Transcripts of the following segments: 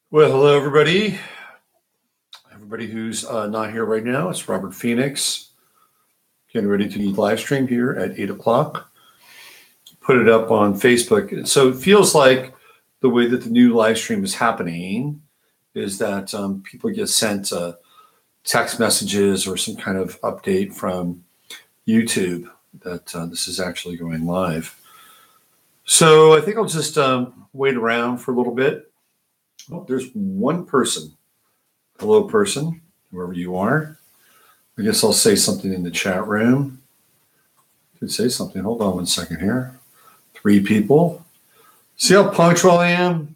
Well, hello, everybody. Everybody who's not here right now, it's Robert Phoenix getting ready to live stream here at 8 o'clock. Put it up on Facebook. So it feels like the way that the new live stream is happening is that people get sent text messages or some kind of update from YouTube that this is actually going live. So I think I'll just wait around for a little bit. Oh, there's one person. Hello, person, whoever you are. I guess I'll say something in the chat room. Could say something. Hold on one second here. 3 people. See how punctual I am?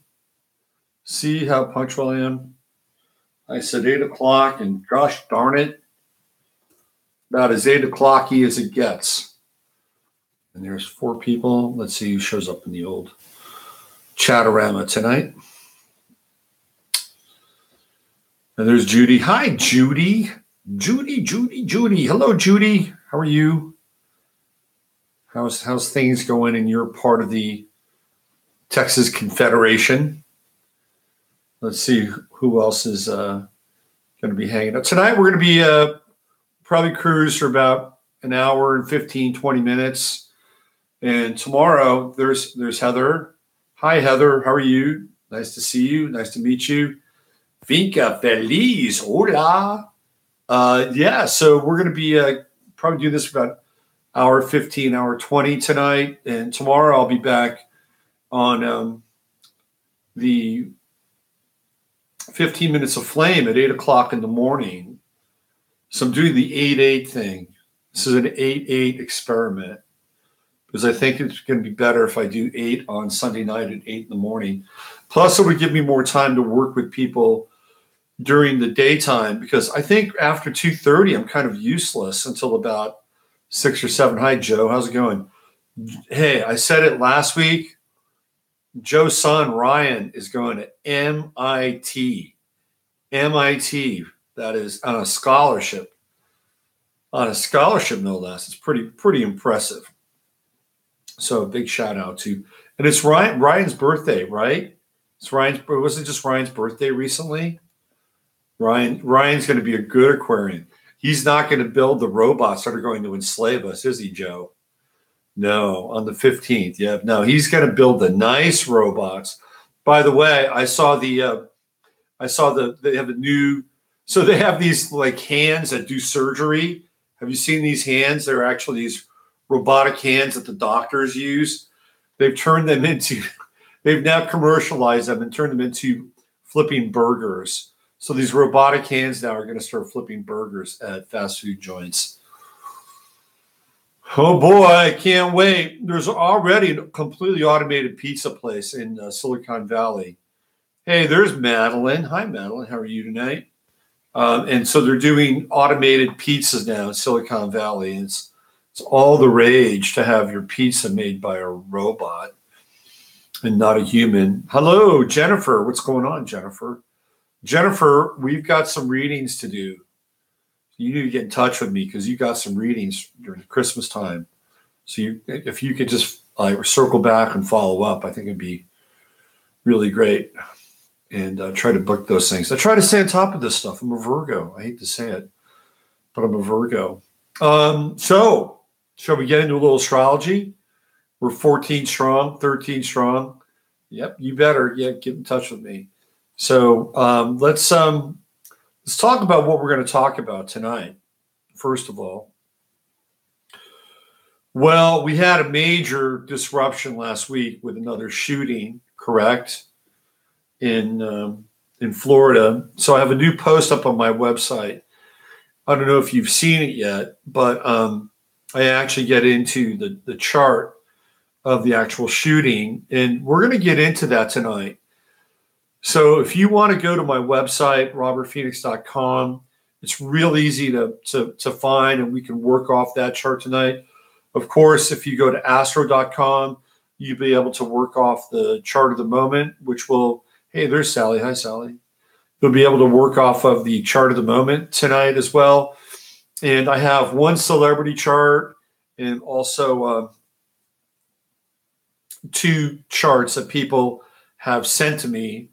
See how punctual I am? I said 8 o'clock, and gosh darn it, about as 8 o'clocky as it gets. And there's 4 people. Let's see who shows up in the old chatorama tonight. And there's Judy. Hi, Judy. Judy. Hello, Judy. How are you? How's things going in your part of the Texas Confederation? Let's see who else is going to be hanging out. Tonight we're going to be probably cruise for about an hour and 15, 20 minutes. And tomorrow there's Heather. Hi, Heather. How are you? Nice to see you. Nice to meet you. Finca Feliz, hola. Yeah, so we're going to be probably do this for about hour 15, hour 20 tonight. And tomorrow I'll be back on the 15 Minutes of Flame at 8 o'clock in the morning. So I'm doing the 8-8 thing. This is an 8-8 experiment because I think it's going to be better if I do 8 on Sunday night at 8 in the morning. Plus, it would give me more time to work with people during the daytime because I think after 2:30 I'm kind of useless until about 6 or 7. Hi, Joe. How's it going? Hey, I said it last week. Joe's son, Ryan, is going to MIT. MIT. That is on a scholarship. On a scholarship, no less. It's pretty impressive. So a big shout out to, and it's Ryan's birthday, right? Was it just Ryan's birthday recently? Ryan's going to be a good Aquarian. He's not going to build the robots that are going to enslave us, is he, Joe? No, on the 15th. Yeah, no, he's going to build the nice robots. By the way, I saw they have the new, so they have these like hands that do surgery. Have you seen these hands? They're actually these robotic hands that the doctors use. They've now commercialized them and turned them into flipping burgers. So these robotic hands now are going to start flipping burgers at fast food joints. Oh boy, I can't wait. There's already a completely automated pizza place in Silicon Valley. Hey, there's Madeline. Hi, Madeline. How are you tonight? And so they're doing automated pizzas now in Silicon Valley. It's all the rage to have your pizza made by a robot and not a human. Hello, Jennifer. What's going on, Jennifer? Jennifer, we've got some readings to do. You need to get in touch with me because you got some readings during Christmas time. So if you could just circle back and follow up, I think it'd be really great. And try to book those things. I try to stay on top of this stuff. I'm a Virgo. I hate to say it, but I'm a Virgo. So shall we get into a little astrology? We're 14 strong, 13 strong. Yep, you better get in touch with me. So let's talk about what we're going to talk about tonight. First of all, well, we had a major disruption last week with another shooting, correct, in Florida. So I have a new post up on my website. I don't know if you've seen it yet, but I actually get into the chart of the actual shooting, and we're going to get into that tonight. So if you want to go to my website, robertphoenix.com, it's real easy to find, and we can work off that chart tonight. Of course, if you go to astro.com, you'll be able to work off the chart of the moment, which will, hey, there's Sally. Hi, Sally. You'll be able to work off of the chart of the moment tonight as well. And I have one celebrity chart and also 2 charts that people have sent to me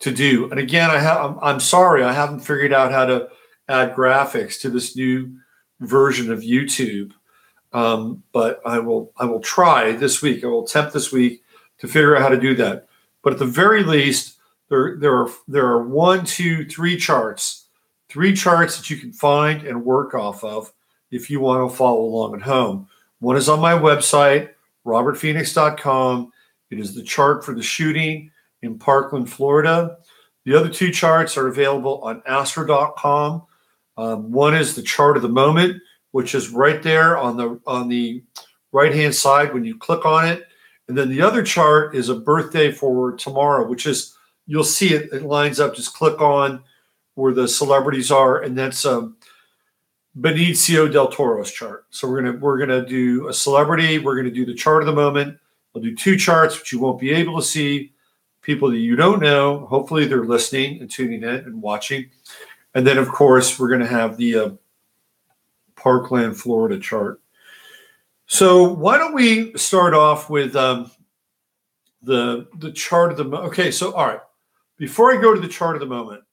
to do. And again, I'm sorry, I haven't figured out how to add graphics to this new version of YouTube. But I will try this week. I will attempt this week to figure out how to do that. But at the very least, there are 1, 2, 3 charts, 3 charts that you can find and work off of if you want to follow along at home. One is on my website, robertphoenix.com. It is the chart for the shooting in Parkland, Florida. The other 2 charts are available on astro.com. One is the chart of the moment, which is right there on the right-hand side when you click on it. And then the other chart is a birthday for tomorrow, which is, you'll see it, it lines up. Just click on where the celebrities are, and that's Benicio del Toro's chart. So we're gonna do a celebrity. We're gonna do the chart of the moment. I'll do 2 charts, which you won't be able to see. People that you don't know, hopefully they're listening and tuning in and watching. And then, of course, we're going to have the Parkland, Florida chart. So why don't we start off with the chart of the moment? Okay, so all right. Before I go to the chart of the moment,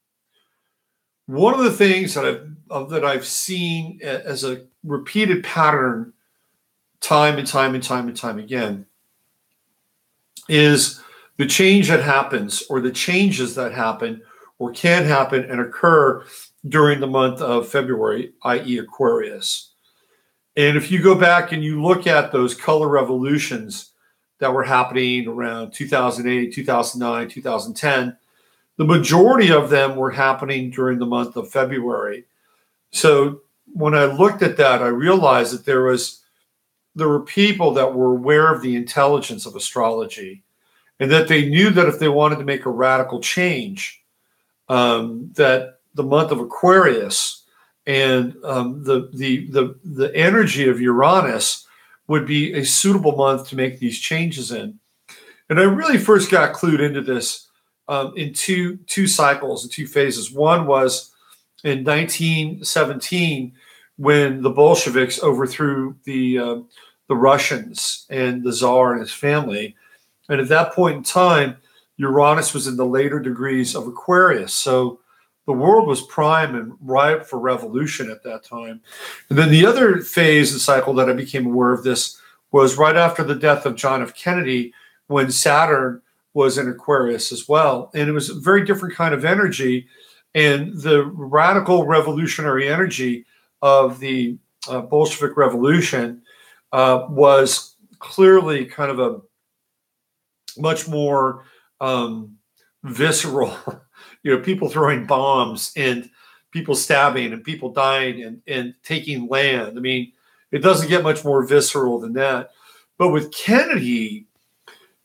one of the things that I've seen as a repeated pattern time and time again is the change that happens, or the changes that happen or can happen and occur during the month of February, i.e. Aquarius. And if you go back and you look at those color revolutions that were happening around 2008, 2009, 2010, the majority of them were happening during the month of February. So when I looked at that, I realized that there were people that were aware of the intelligence of astrology, and that they knew that if they wanted to make a radical change, that the month of Aquarius and the energy of Uranus would be a suitable month to make these changes in. And I really first got clued into this in two cycles, in 2 phases. One was in 1917, when the Bolsheviks overthrew the Russians and the Tsar and his family. And at that point in time, Uranus was in the later degrees of Aquarius. So the world was prime and ripe for revolution at that time. And then the other phase and cycle that I became aware of this was right after the death of John F. Kennedy, when Saturn was in Aquarius as well. And it was a very different kind of energy. And the radical revolutionary energy of the Bolshevik Revolution was clearly kind of a much more visceral, people throwing bombs and people stabbing and people dying and taking land. I mean, it doesn't get much more visceral than that. But with Kennedy,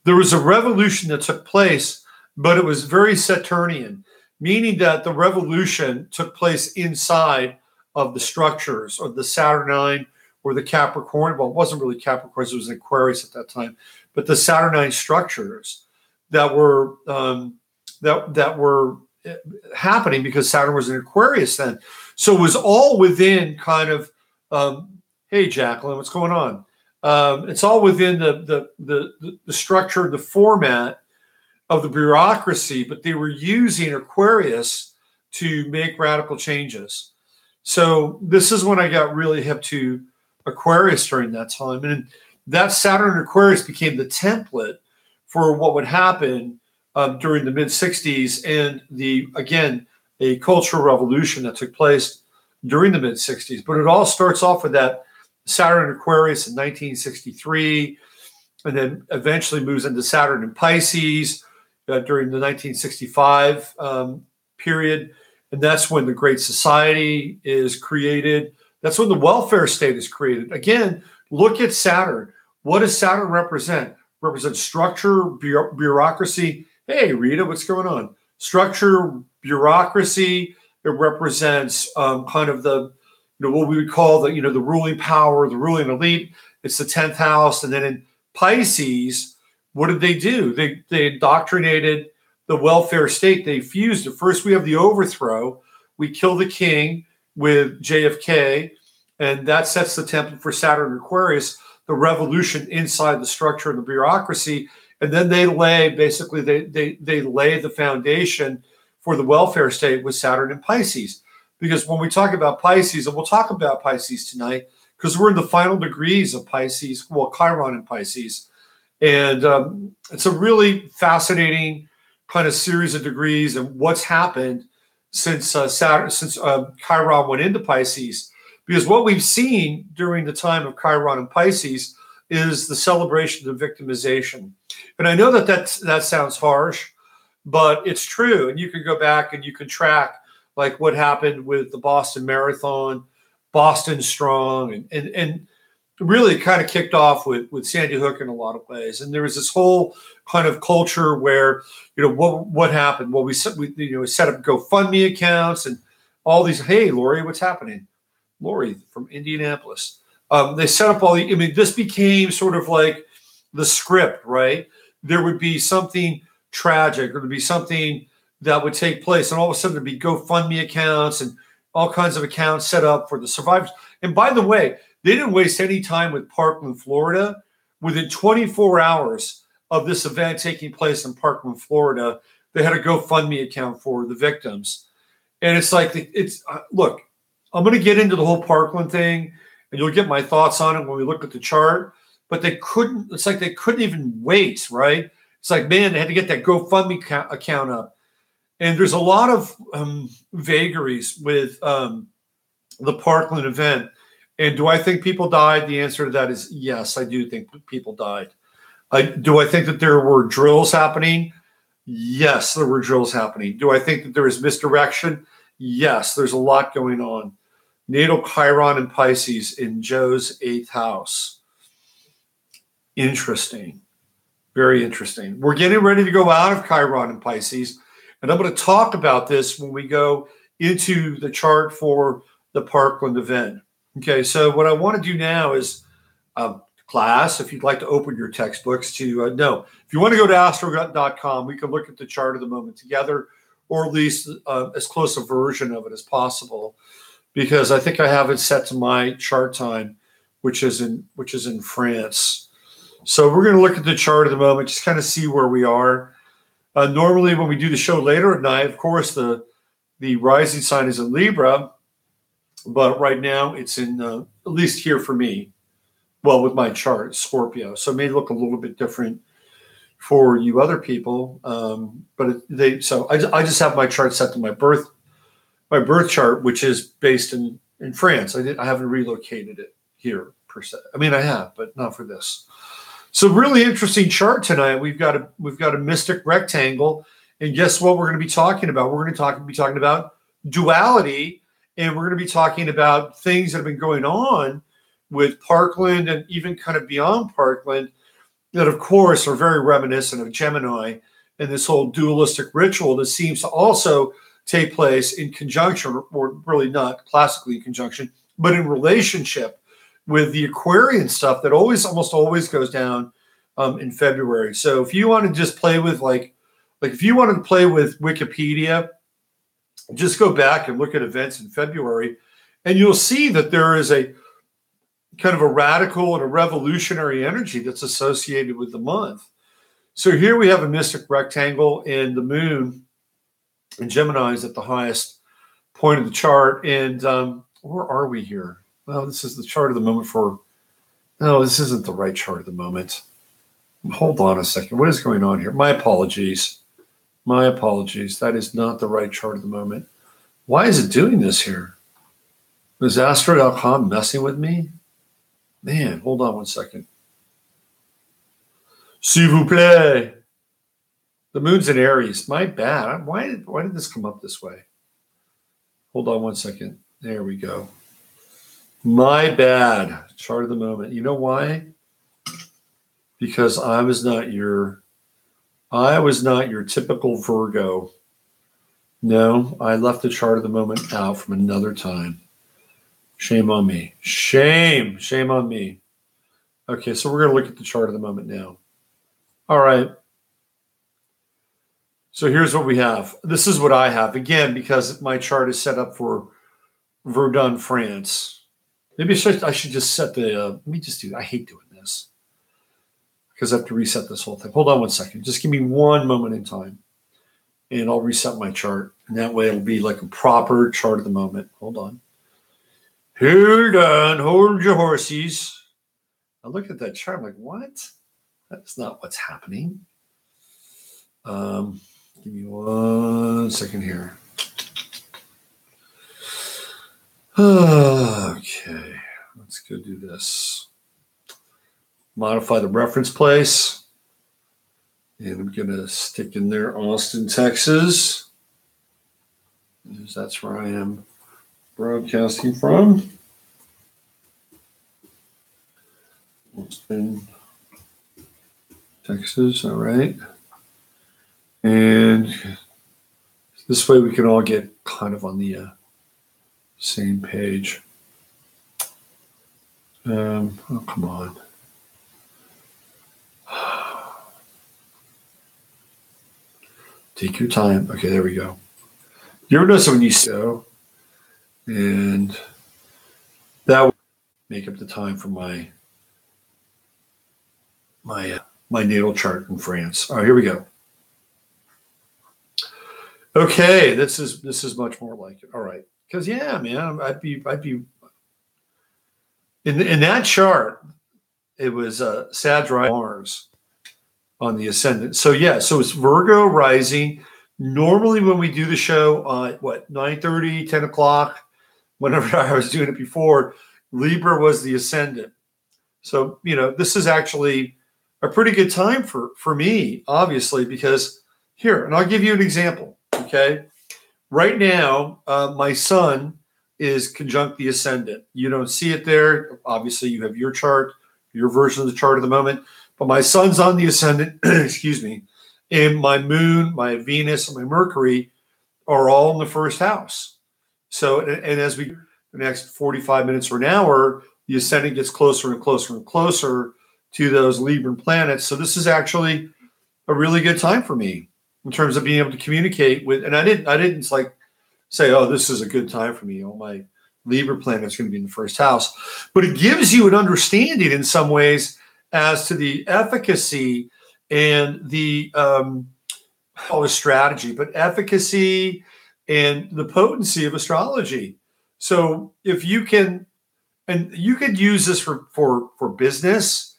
there was a revolution that took place, but it was very Saturnian, meaning that the revolution took place inside of the structures of the Saturnine or the Capricorn. Well, it wasn't really Capricorn, it was an Aquarius at that time, but the Saturnine structures that were that were happening because Saturn was in Aquarius then. So it was all within kind of, hey, Jacqueline, what's going on? It's all within the structure, the format of the bureaucracy, but they were using Aquarius to make radical changes. So this is when I got really hip to Aquarius during that time. And that Saturn Aquarius became the template for what would happen during the mid-60s and a cultural revolution that took place during the mid-60s. But it all starts off with that Saturn Aquarius in 1963, and then eventually moves into Saturn in Pisces during the 1965 period. And that's when the Great Society is created. That's when the welfare state is created. Again, look at Saturn. What does Saturn represent? Represents structure, bureaucracy. Hey, Rita, what's going on? Structure, bureaucracy. It represents kind of the, what we would call the ruling power, the ruling elite. It's the 10th house. And then in Pisces, what did they do? They indoctrinated the welfare state. They fused it. First, we have the overthrow. We kill the king with JFK, and that sets the template for Saturn Aquarius, the revolution inside the structure of the bureaucracy. And then they lay, basically, they lay the foundation for the welfare state with Saturn in Pisces. Because when we talk about Pisces, and we'll talk about Pisces tonight, because we're in the final degrees of Pisces, well, Chiron in Pisces. And it's a really fascinating kind of series of degrees and what's happened since Chiron went into Pisces. Because what we've seen during the time of Chiron and Pisces is the celebration of victimization. And I know that sounds harsh, but it's true. And you can go back and you can track like what happened with the Boston Marathon, Boston Strong, and really kind of kicked off with Sandy Hook in a lot of ways. And there was this whole kind of culture where, what happened? Well, we set up GoFundMe accounts and all these. Hey, Lori, what's happening? Lori from Indianapolis. They set up this became sort of like the script, right? There would be something tragic, or there'd be something that would take place, and all of a sudden there'd be GoFundMe accounts and all kinds of accounts set up for the survivors. And by the way, they didn't waste any time with Parkland, Florida. Within 24 hours of this event taking place in Parkland, Florida, they had a GoFundMe account for the victims. And it's like, look, I'm going to get into the whole Parkland thing, and you'll get my thoughts on it when we look at the chart. But it's like they couldn't even wait, right? It's like, man, they had to get that GoFundMe account up. And there's a lot of vagaries with the Parkland event. And do I think people died? The answer to that is yes, I do think people died. Do I think that there were drills happening? Yes, there were drills happening. Do I think that there was misdirection? Yes, there's a lot going on. Natal Chiron and Pisces in Joe's 8th house. Interesting. Very interesting. We're getting ready to go out of Chiron and Pisces, and I'm going to talk about this when we go into the chart for the Parkland event. Okay, so what I want to do now is, class, if you'd like to open your textbooks to, if you want to go to Astrological.com, we can look at the chart of the moment together, or at least as close a version of it as possible, because I think I have it set to my chart time, which is in France. So we're going to look at the chart of the moment, just kind of see where we are. Normally, when we do the show later at night, of course, the rising sign is in Libra, but right now it's in, at least here for me, well, with my chart, Scorpio. So it may look a little bit different for you other people, but I just have my chart set to my birth chart, which is based in France. I haven't relocated it here per se. I mean, I have, but not for this. So really interesting chart tonight. We've got a mystic rectangle, and guess what we're going to be talking about? We're going to be talking about duality, and we're going to be talking about things that have been going on with Parkland and even kind of beyond Parkland that, of course, are very reminiscent of Gemini and this whole dualistic ritual that seems to also take place in conjunction, or really not classically in conjunction, but in relationship with the Aquarian stuff that almost always goes down in February. So if you want to just play with if you wanted to play with Wikipedia, just go back and look at events in February, and you'll see that there is a kind of a radical and a revolutionary energy that's associated with the month. So here we have a mystic rectangle, and the moon in Gemini is at the highest point of the chart. And where are we here? Well, this is the chart of the moment no, this isn't the right chart of the moment. Hold on a second. What is going on here? My apologies. My apologies. That is not the right chart of the moment. Why is it doing this here? Is Astro.com messing with me? Man, hold on one second. S'il vous plaît. The moon's in Aries. My bad. Why did this come up this way? Hold on one second. There we go. My bad. Chart of the moment. You know why? Because I was not your typical Virgo. No, I left the chart of the moment out from another time. Shame on me. Shame on me. Okay, so we're going to look at the chart of the moment now. All right. So here's what we have. This is what I have. Again, because my chart is set up for Verdun, France. Maybe I should just set the, let me just do, I hate doing this. because I have to reset this whole thing. Hold on one second. Just give me one moment in time, and I'll reset my chart. And that way it'll be like a proper chart of the moment. Hold on. Hold on. Hold your horses. I look at that chart. I'm like, what? That's not what's happening. Give me 1 second here. Okay, let's go do this. Modify the reference place. And I'm going to stick in there Austin, Texas, because that's where I am broadcasting from. Austin, Texas, all right. And this way we can all get kind of on the same page. Oh, come on. Take your time. Okay, there we go. You ever notice when you so, and that would make up the time for my natal chart in France. All right, here we go. Okay, this is much more like it. All right, because yeah, man, I'd be in that chart. It was Sagittarius Mars on the ascendant. So yeah, so it's Virgo rising. Normally when we do the show at 9:30, 10 o'clock, whenever I was doing it before, Libra was the ascendant. So, this is actually a pretty good time for me, obviously, because here, and I'll give you an example, okay? Right now, my sun is conjunct the ascendant. You don't see it there. Obviously, you have your chart, your version of the chart at the moment, but my sun's on the ascendant, excuse me, and my moon, my Venus, and my Mercury are all in the first house. So, and as we, the next 45 minutes or an hour, the ascendant gets closer and closer and closer to those Libran planets. So this is actually a really good time for me in terms of being able to communicate with, and I didn't like say, oh, this is a good time for me. Oh, my Libra planet's going to be in the first house. But it gives you an understanding in some ways as to the efficacy and the strategy, but efficacy and the potency of astrology. So if you can, and you could use this for business,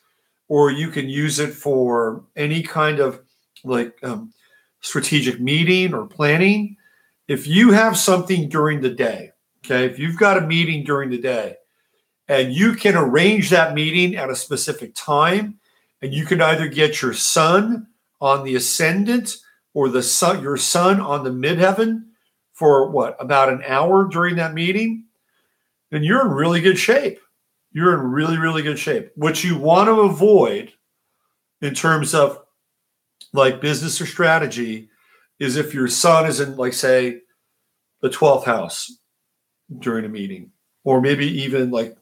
or you can use it for any kind of strategic meeting or planning. If you have something during the day, okay, if you've got a meeting during the day and you can arrange that meeting at a specific time, and you can either get your sun on the ascendant or your sun on the midheaven for about an hour during that meeting, then you're in really good shape. You're in really, really good shape. What you want to avoid in terms of business or strategy is if your sun is in, say, the 12th house during a meeting, or maybe even the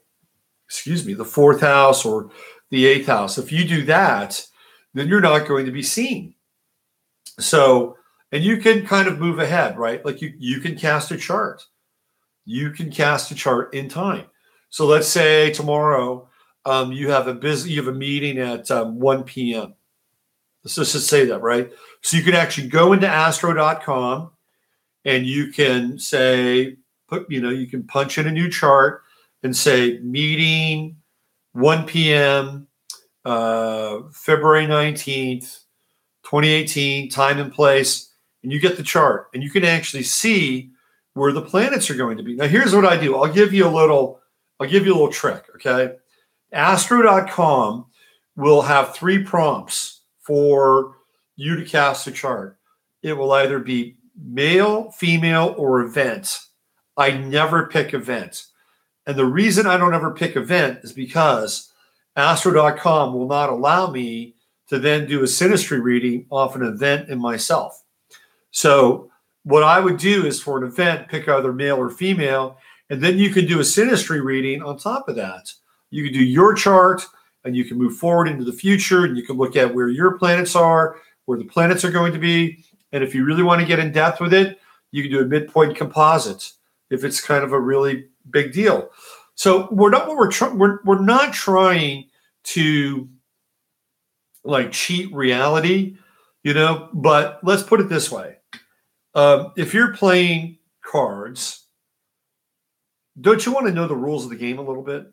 4th house or the 8th house. If you do that, then you're not going to be seen. So, and you can kind of move ahead, right? You can cast a chart. You can cast a chart in time. So let's say tomorrow you have a meeting at 1 p.m. Let's just say that, right? So you can actually go into astro.com and you can you can punch in a new chart and say meeting 1 p.m. February 19th, 2018, time and place, and you get the chart, and you can actually see where the planets are going to be. Now, here's what I do. I'll give you a little trick, okay? Astro.com will have 3 prompts for you to cast a chart. It will either be male, female, or event. I never pick event. And the reason I don't ever pick event is because Astro.com will not allow me to then do a synastry reading off an event in myself. So what I would do is for an event, pick either male or female, and then you can do a synastry reading on top of that. You can do your chart, and you can move forward into the future, and you can look at where your planets are, where the planets are going to be. And if you really want to get in depth with it, you can do a midpoint composite if it's kind of a really big deal. So we're not trying to like cheat reality, but let's put it this way. If you're playing cards, don't you want to know the rules of the game a little bit?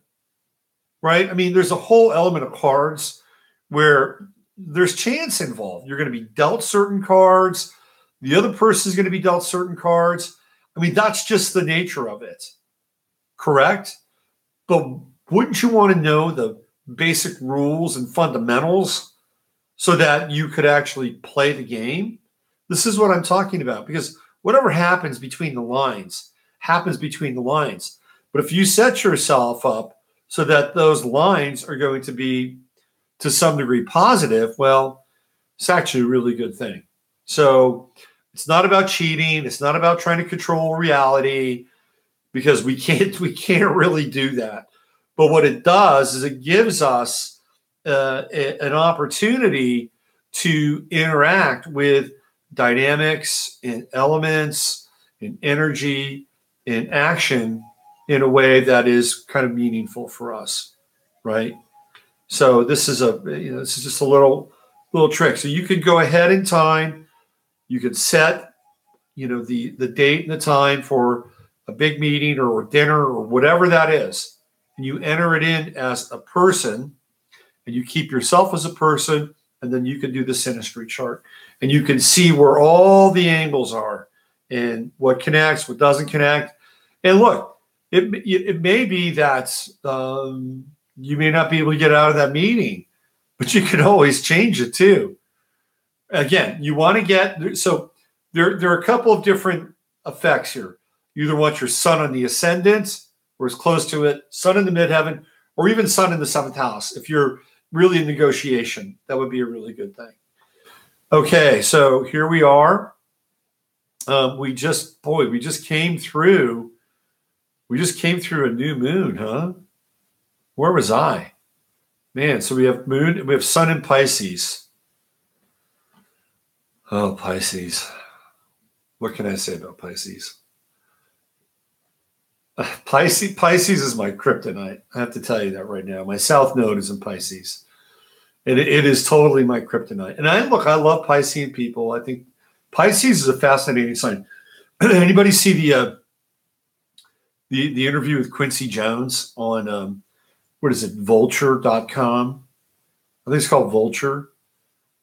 Right? I mean, there's a whole element of cards where there's chance involved. You're going to be dealt certain cards. The other person is going to be dealt certain cards. I mean, that's just the nature of it. Correct? But wouldn't you want to know the basic rules and fundamentals so that you could actually play the game? This is what I'm talking about, because whatever happens between the lines happens between the lines. But if you set yourself up so that those lines are going to be to some degree positive, well, it's actually a really good thing. So it's not about cheating. It's not about trying to control reality, because we can't really do that. But what it does is it gives us an opportunity to interact with dynamics and elements and energy and action in a way that is kind of meaningful for us, right? So this is this is just a little trick. So you could go ahead in time. You could set, the date and the time for a big meeting or dinner or whatever that is. And you enter it in as a person, and you keep yourself as a person, and then you can do the synastry chart. And you can see where all the angles are and what connects, what doesn't connect. And look, it may be that you may not be able to get out of that meeting, but you can always change it too. Again, you want to get, so there are a couple of different effects here. You either want your sun on the ascendant or as close to it, sun in the midheaven, or even sun in the seventh house. If you're really in negotiation, that would be a really good thing. Okay, so here we are. We just came through a new moon, huh? Where was I? Man, so we have moon, we have sun in Pisces. Oh, Pisces. What can I say about Pisces? Pisces is my kryptonite. I have to tell you that right now. My south node is in Pisces. And it is totally my kryptonite. And I love Piscean people. I think Pisces is a fascinating sign. Anybody see the interview with Quincy Jones on what is it, vulture.com? I think it's called Vulture.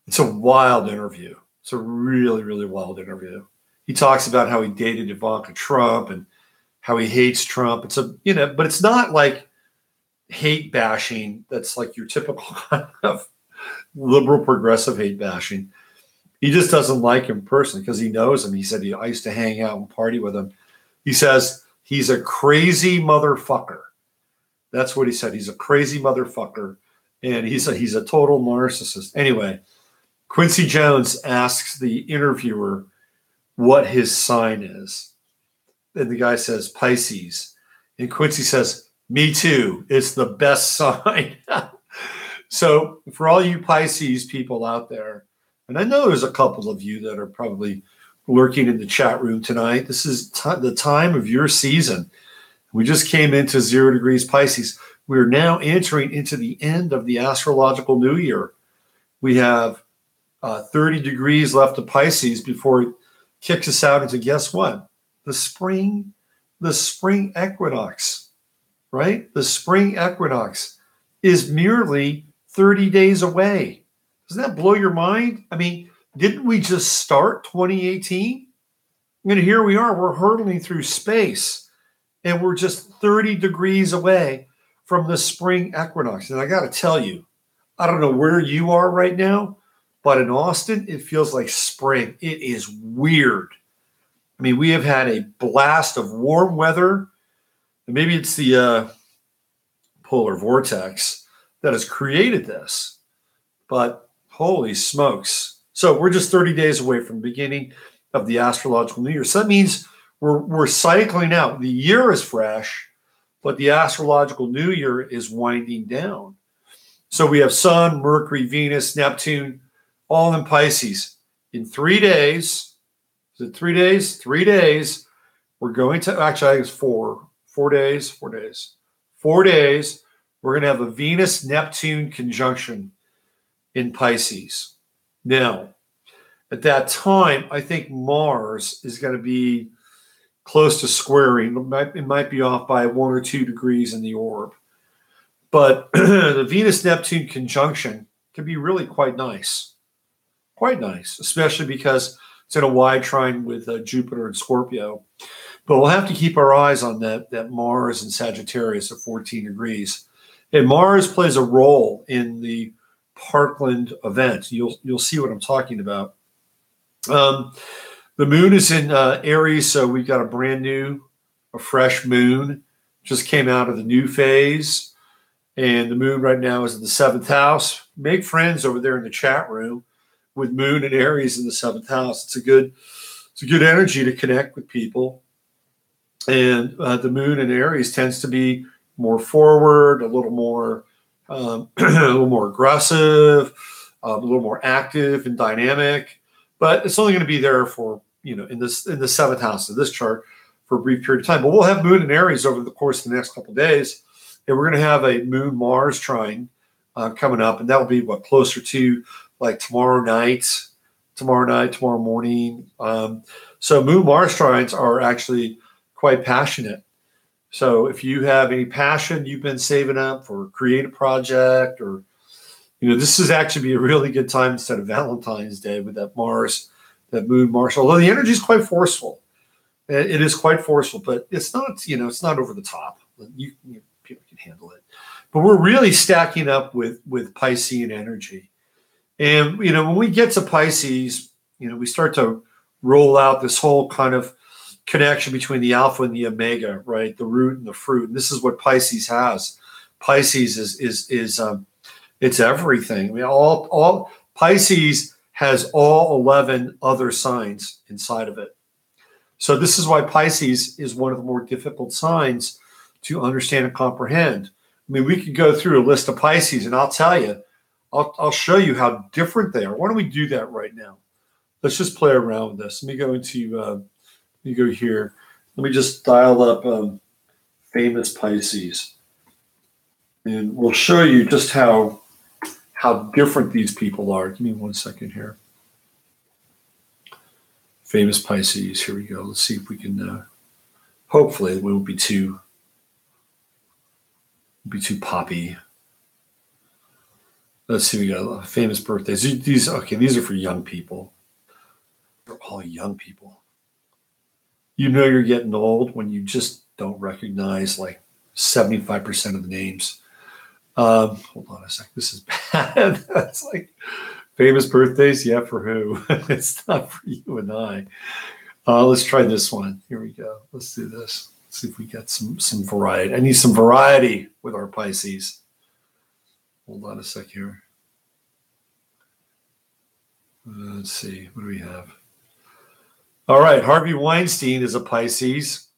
It's a wild interview. It's a really, really wild interview. He talks about how he dated Ivanka Trump and how he hates Trump. But it's not like hate bashing. That's like your typical kind of liberal progressive hate bashing. He just doesn't like him personally because he knows him. He said, I used to hang out and party with him. He says, he's a crazy motherfucker. That's what he said. He's a crazy motherfucker. And he's a total narcissist. Anyway, Quincy Jones asks the interviewer what his sign is. And the guy says, Pisces. And Quincy says, me too. It's the best sign. So for all you Pisces people out there, and I know there's a couple of you that are probably lurking in the chat room tonight. This is the time of your season. We just came into 0 degrees Pisces. We're now entering into the end of the astrological new year. We have 30 degrees left of Pisces before it kicks us out into, guess what? The spring equinox, right? The spring equinox is merely 30 days away. Doesn't that blow your mind? I mean, didn't we just start 2018? And here we are, we're hurtling through space, and we're just 30 degrees away from the spring equinox. And I got to tell you, I don't know where you are right now, but in Austin, it feels like spring. It is weird. I mean, we have had a blast of warm weather, and maybe it's the polar vortex that has created this, but holy smokes. So we're just 30 days away from the beginning of the astrological new year. So that means we're cycling out. The year is fresh, but the astrological new year is winding down. So we have Sun, Mercury, Venus, Neptune, all in Pisces. In 3 days, is it 3 days? 3 days, we're going to, actually, I think it's 4 days. 4 days, we're going to have a Venus-Neptune conjunction in Pisces. Now, at that time, I think Mars is going to be close to squaring. It might be off by 1 or 2 degrees in the orb. But the Venus-Neptune conjunction can be really quite nice. Quite nice, especially because it's in a wide trine with Jupiter and Scorpio. But we'll have to keep our eyes on that Mars and Sagittarius at 14 degrees. And Mars plays a role in the Parkland event. You'll see what I'm talking about. The moon is in Aries, so we've got a fresh moon. Just came out of the new phase. And the moon right now is in the 7th house. Make friends over there in the chat room with moon and Aries in the 7th house. It's a good energy to connect with people. And the moon in Aries tends to be more forward, a little more aggressive, a little more active and dynamic. But it's only going to be there for, in the 7th house of this chart for a brief period of time. But we'll have moon and Aries over the course of the next couple of days. And we're going to have a moon-Mars trine coming up. And that will be, closer to like tomorrow morning. So moon-Mars trines are actually quite passionate. So if you have any passion you've been saving up for a creative project, or, this is actually be a really good time instead of Valentine's Day with that moon-Mars. Although the energy is quite forceful. It is quite forceful, but it's not, it's not over the top. People can handle it. But we're really stacking up with Piscean energy. And, when we get to Pisces, we start to roll out this whole kind of connection between the alpha and the omega, right? The root and the fruit. And this is what Pisces has. Pisces is it's everything. I mean, all Pisces has all 11 other signs inside of it. So this is why Pisces is one of the more difficult signs to understand and comprehend. I mean, we could go through a list of Pisces, and I'll tell you, I'll show you how different they are. Why don't we do that right now? Let's just play around with this. Let me go here. Let me just dial up famous Pisces, and we'll show you just how different these people are. Give me 1 second here. Famous Pisces. Here we go. Let's see if we can. Hopefully, it won't be too poppy. Let's see. We got famous birthdays. These are for young people. They're all young people. You're getting old when you just don't recognize like 75% of the names. Hold on a sec. This is bad. That's like famous birthdays. Yeah, for who? It's not for you and I. Let's try this one. Here we go. Let's do this. Let's see if we get some variety. I need some variety with our Pisces. Hold on a sec here. Let's see. What do we have? All right. Harvey Weinstein is a Pisces,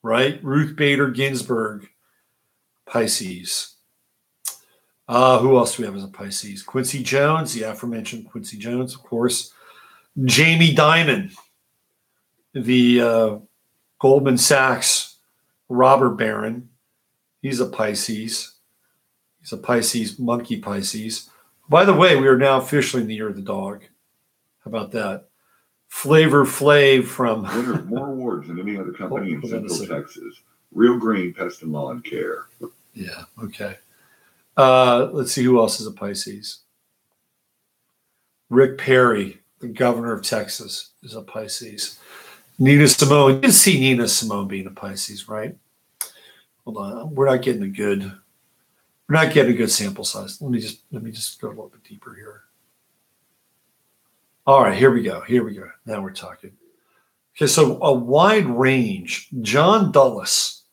right? Ruth Bader Ginsburg, Pisces. Who else do we have as a Pisces? Quincy Jones, the aforementioned Quincy Jones, of course. Jamie Dimon, the Goldman Sachs robber baron. He's a Pisces. He's a Pisces, monkey Pisces. By the way, we are now officially in the year of the dog. How about that? Flavor Flav from... Winner more awards than any other company in Central Texas. Real Green Pest and Lawn Care. Yeah, okay. Let's see who else is a Pisces. Rick Perry, the governor of Texas, is a Pisces. Nina Simone. You can see Nina Simone being a Pisces, right? Hold on. We're not getting a good sample size. Let me just go a little bit deeper here. All right, here we go. Now we're talking. Okay, so a wide range. John Dulles,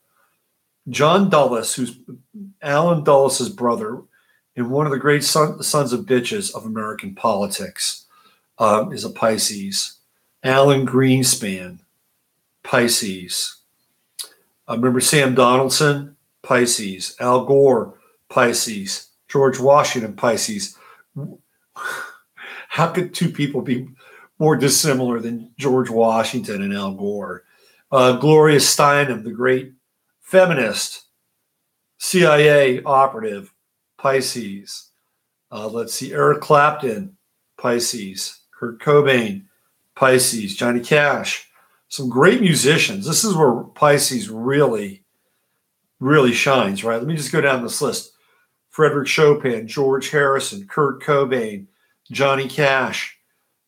who's Alan Dulles' brother and one of the great sons of bitches of American politics, is a Pisces. Alan Greenspan, Pisces. Remember Sam Donaldson, Pisces. Al Gore, Pisces. George Washington, Pisces. How could two people be more dissimilar than George Washington and Al Gore? Gloria Steinem, the great feminist, CIA operative, Pisces. Let's see, Eric Clapton, Pisces. Kurt Cobain, Pisces. Johnny Cash. Some great musicians. This is where Pisces really, really shines, right? Let me just go down this list. Frederick Chopin, George Harrison, Kurt Cobain, Johnny Cash,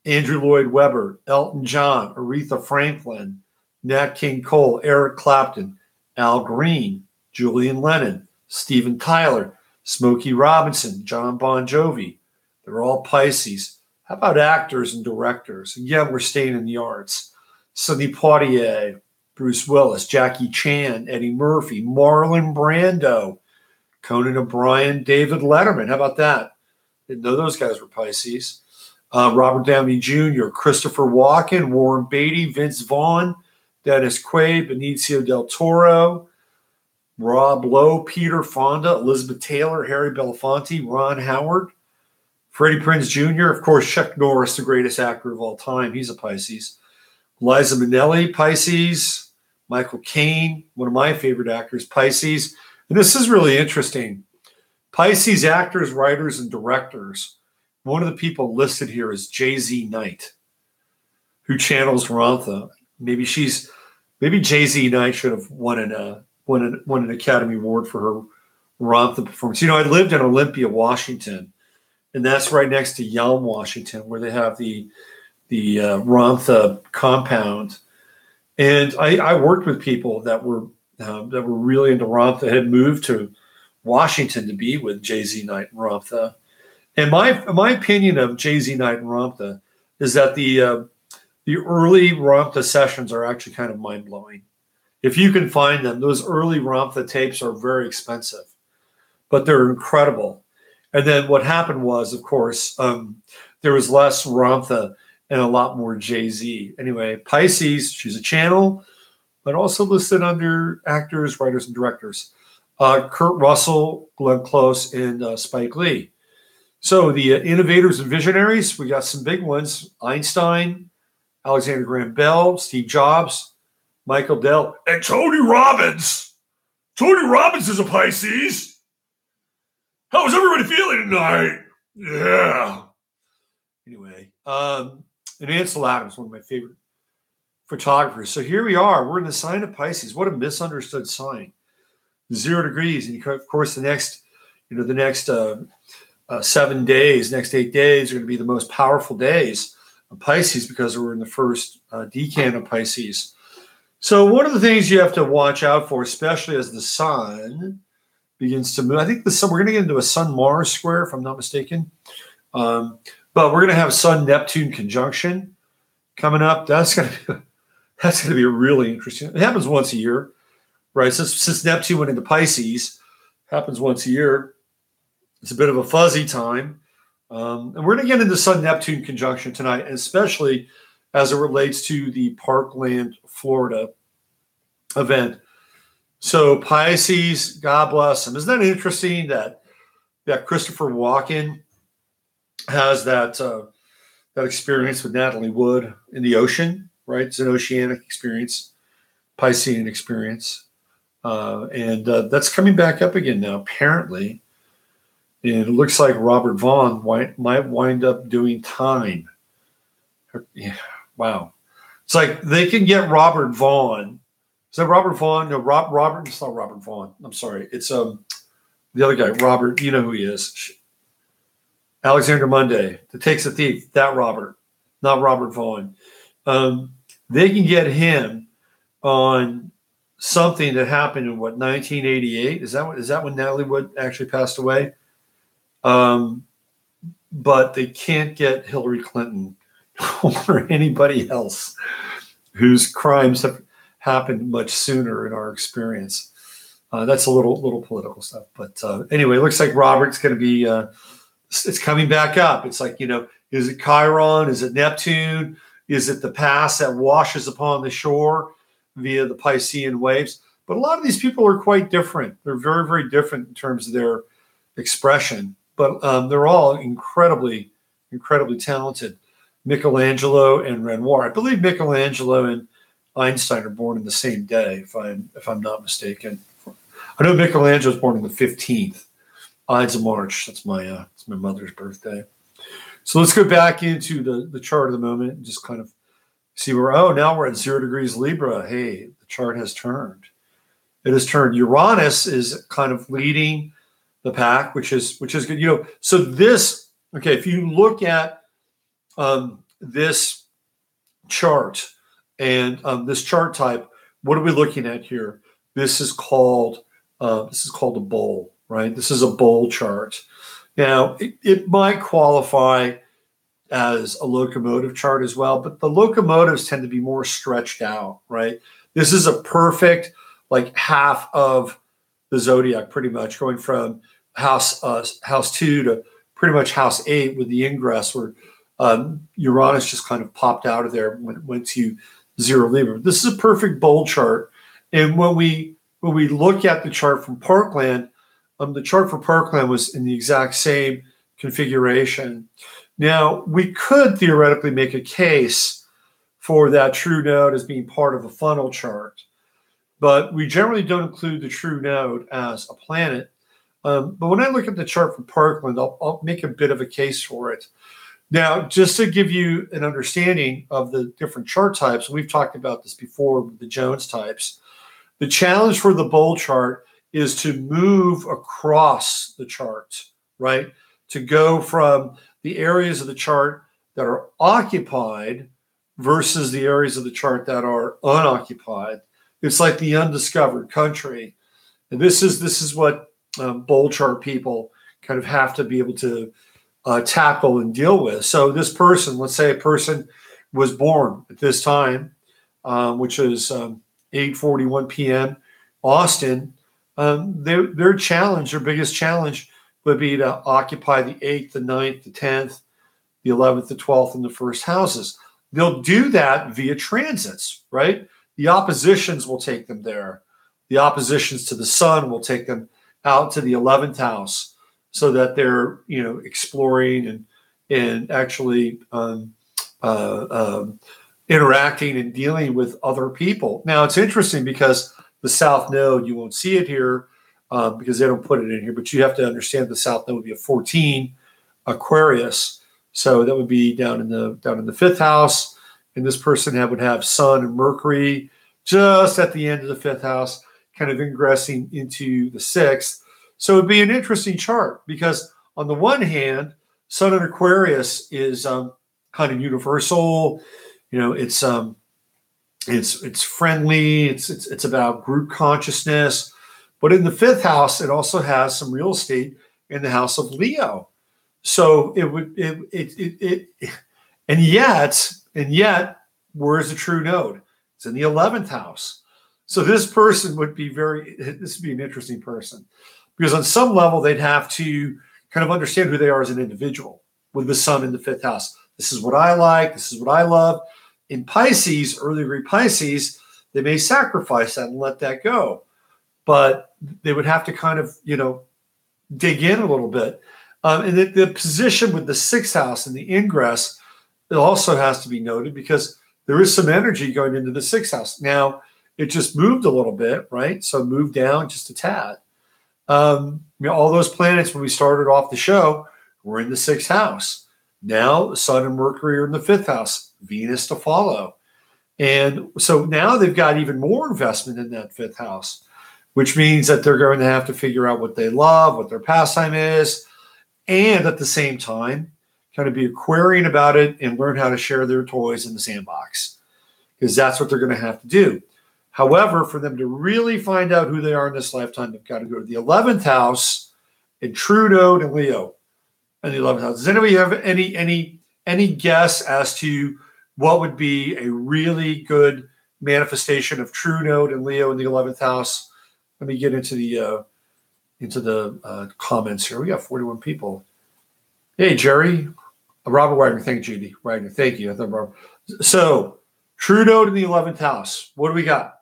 Andrew Lloyd Webber, Elton John, Aretha Franklin, Nat King Cole, Eric Clapton, Al Green, Julian Lennon, Steven Tyler, Smokey Robinson, John Bon Jovi. They're all Pisces. How about actors and directors? Again, we're staying in the arts. Sidney Poitier, Bruce Willis, Jackie Chan, Eddie Murphy, Marlon Brando, Conan O'Brien, David Letterman. How about that? Didn't know those guys were Pisces. Robert Downey Jr., Christopher Walken, Warren Beatty, Vince Vaughn, Dennis Quaid, Benicio del Toro, Rob Lowe, Peter Fonda, Elizabeth Taylor, Harry Belafonte, Ron Howard, Freddie Prinze Jr., of course, Chuck Norris, the greatest actor of all time. He's a Pisces. Liza Minnelli, Pisces. Michael Caine, one of my favorite actors, Pisces. And this is really interesting. Pisces actors, writers, and directors. One of the people listed here is Jay-Z Knight, who channels Rantha. Maybe Jay-Z Knight should have won an Academy Award for her Rantha performance. You know, I lived in Olympia, Washington, and that's right next to Yelm, Washington, where they have the Rantha compound. And I worked with people that were really into Rantha, had moved to Washington to be with Jay-Z Knight and Rantha. And my opinion of Jay-Z Knight and Rantha is that the early Rantha sessions are actually kind of mind-blowing. If you can find them, those early Rantha tapes are very expensive, but they're incredible. And then what happened was, of course, there was less Rantha and a lot more Jay-Z. Anyway, Pisces, she's a channel, but also listed under actors, writers, and directors. Kurt Russell, Glenn Close, and Spike Lee. So the innovators and visionaries, we got some big ones. Einstein, Alexander Graham Bell, Steve Jobs, Michael Dell, and Tony Robbins. Tony Robbins is a Pisces. How is everybody feeling tonight? Yeah. Anyway, and Ansel Adams, one of my favorite photographers. So here we are. We're in the sign of Pisces. What a misunderstood sign. 0 degrees. And of course, the next 7 days, next 8 days are going to be the most powerful days of Pisces because we're in the first decan of Pisces. So one of the things you have to watch out for, especially as the sun begins to move, I think we're going to get into a Sun-Mars square, if I'm not mistaken. But we're going to have Sun-Neptune conjunction coming up. That's going to be really interesting. It happens once a year, right? Since Neptune went into Pisces, happens once a year. It's a bit of a fuzzy time. And we're going to get into Sun-Neptune conjunction tonight, especially as it relates to the Parkland, Florida event. So Pisces, God bless them. Isn't that interesting that Christopher Walken has that experience with Natalie Wood in the ocean, right? It's an oceanic experience, Piscean experience. And that's coming back up again now, apparently. And it looks like Robert Vaughn might wind up doing time. Yeah, wow. It's like they can get Robert Vaughn. Is that Robert Vaughn? No, Robert. It's not Robert Vaughn. I'm sorry. It's the other guy, Robert. You know who he is. Alexander Monday, The Takes a Thief. That Robert, not Robert Vaughn. They can get him on something that happened in 1988? Is that when Natalie Wood actually passed away? But they can't get Hillary Clinton or anybody else whose crimes have happened much sooner in our experience. That's a little political stuff. But anyway, it looks like Robert's going to be, it's coming back up. It's like, is it Chiron? Is it Neptune? Is it the past that washes upon the shore via the Piscean waves? But a lot of these people are quite different. They're very, very different in terms of their expression. But they're all incredibly, incredibly talented. Michelangelo and Renoir. I believe Michelangelo and Einstein are born in the same day, if I'm not mistaken. I know Michelangelo was born on the 15th. Ides of March. That's my mother's birthday. So let's go back into the chart of the moment and just kind of see where, now we're at 0 degrees Libra. Hey, the chart has turned. It has turned. Uranus is kind of leading the pack, which is good. So this, okay, if you look at this chart and this chart type, what are we looking at here? This is called a bowl, right? This is a bowl chart. Now, it might qualify as a locomotive chart as well, but the locomotives tend to be more stretched out, right? This is a perfect, like, half of the zodiac, pretty much, going from house 2 to pretty much house 8 with the ingress, where Uranus just kind of popped out of there when it went to 0 Libra. This is a perfect bowl chart. And when we look at the chart from Parkland, the chart for Parkland was in the exact same configuration. Now, we could theoretically make a case for that true node as being part of a funnel chart, but we generally don't include the true node as a planet. But when I look at the chart from Parkland, I'll make a bit of a case for it. Now, just to give you an understanding of the different chart types, we've talked about this before with the Jones types. The challenge for the bowl chart is to move across the chart, right? To go from the areas of the chart that are occupied versus the areas of the chart that are unoccupied. It's like the undiscovered country. And this is what bowl chart people kind of have to be able to tackle and deal with. So this person, let's say a person was born at this time, which is 8:41 p.m. Austin, their challenge, their biggest challenge would be to occupy the 8th, the 9th, the 10th, the 11th, the 12th, and the first houses. They'll do that via transits, right? The oppositions will take them there. The oppositions to the sun will take them out to the 11th house so that they're, exploring and actually interacting and dealing with other people. Now, it's interesting because the South Node, you won't see it here because they don't put it in here, but you have to understand the South Node would be a 14 Aquarius. So that would be down in the 5th house. And this person would have Sun and Mercury just at the end of the 5th house, kind of ingressing into the 6th. So it'd be an interesting chart because on the one hand, Sun in Aquarius is kind of universal. It's friendly. It's about group consciousness. But in the 5th house, it also has some real estate in the house of Leo. So and yet, where's the true node? It's in the 11th house. So this person would be an interesting person because on some level, they'd have to kind of understand who they are as an individual with the sun in the 5th house. This is what I like. This is what I love. In Pisces, early degree Pisces, they may sacrifice that and let that go. But they would have to kind of, dig in a little bit. And the position with the 6th house and the ingress, it also has to be noted because there is some energy going into the 6th house. Now, it just moved a little bit, right? So moved down just a tad. All those planets, when we started off the show, were in the 6th house. Now, the Sun and Mercury are in the 5th house, Venus to follow. And so now they've got even more investment in that 5th house, which means that they're going to have to figure out what they love, what their pastime is, and at the same time, kind of be Aquarian about it and learn how to share their toys in the sandbox, because that's what they're going to have to do. However, for them to really find out who they are in this lifetime, they've got to go to the 11th house in true node and Leo in the 11th house. Does anybody have any guess as to what would be a really good manifestation of true node and Leo in the 11th house? Let me get into the comments here. We got 41 people. Hey, Jerry. Robert Wagner. Thank you, Judy. Wagner. Thank you. So, true node in the 11th house. What do we got?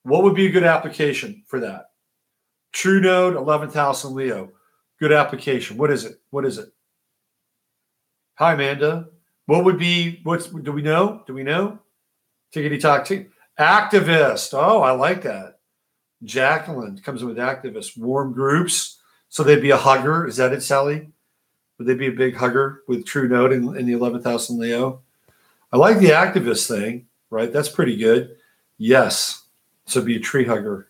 What would be a good application for that? True node, 11th house in Leo. Good application. What is it? Hi, Amanda. What would be, do we know? Tickety talk. Activist. Oh, I like that. Jacqueline comes in with activist. Warm groups. So they'd be a hugger. Is that it, Sally? Would they be a big hugger with true node in the 11th house in Leo? I like the activist thing, right? That's pretty good. Yes. So be a tree hugger.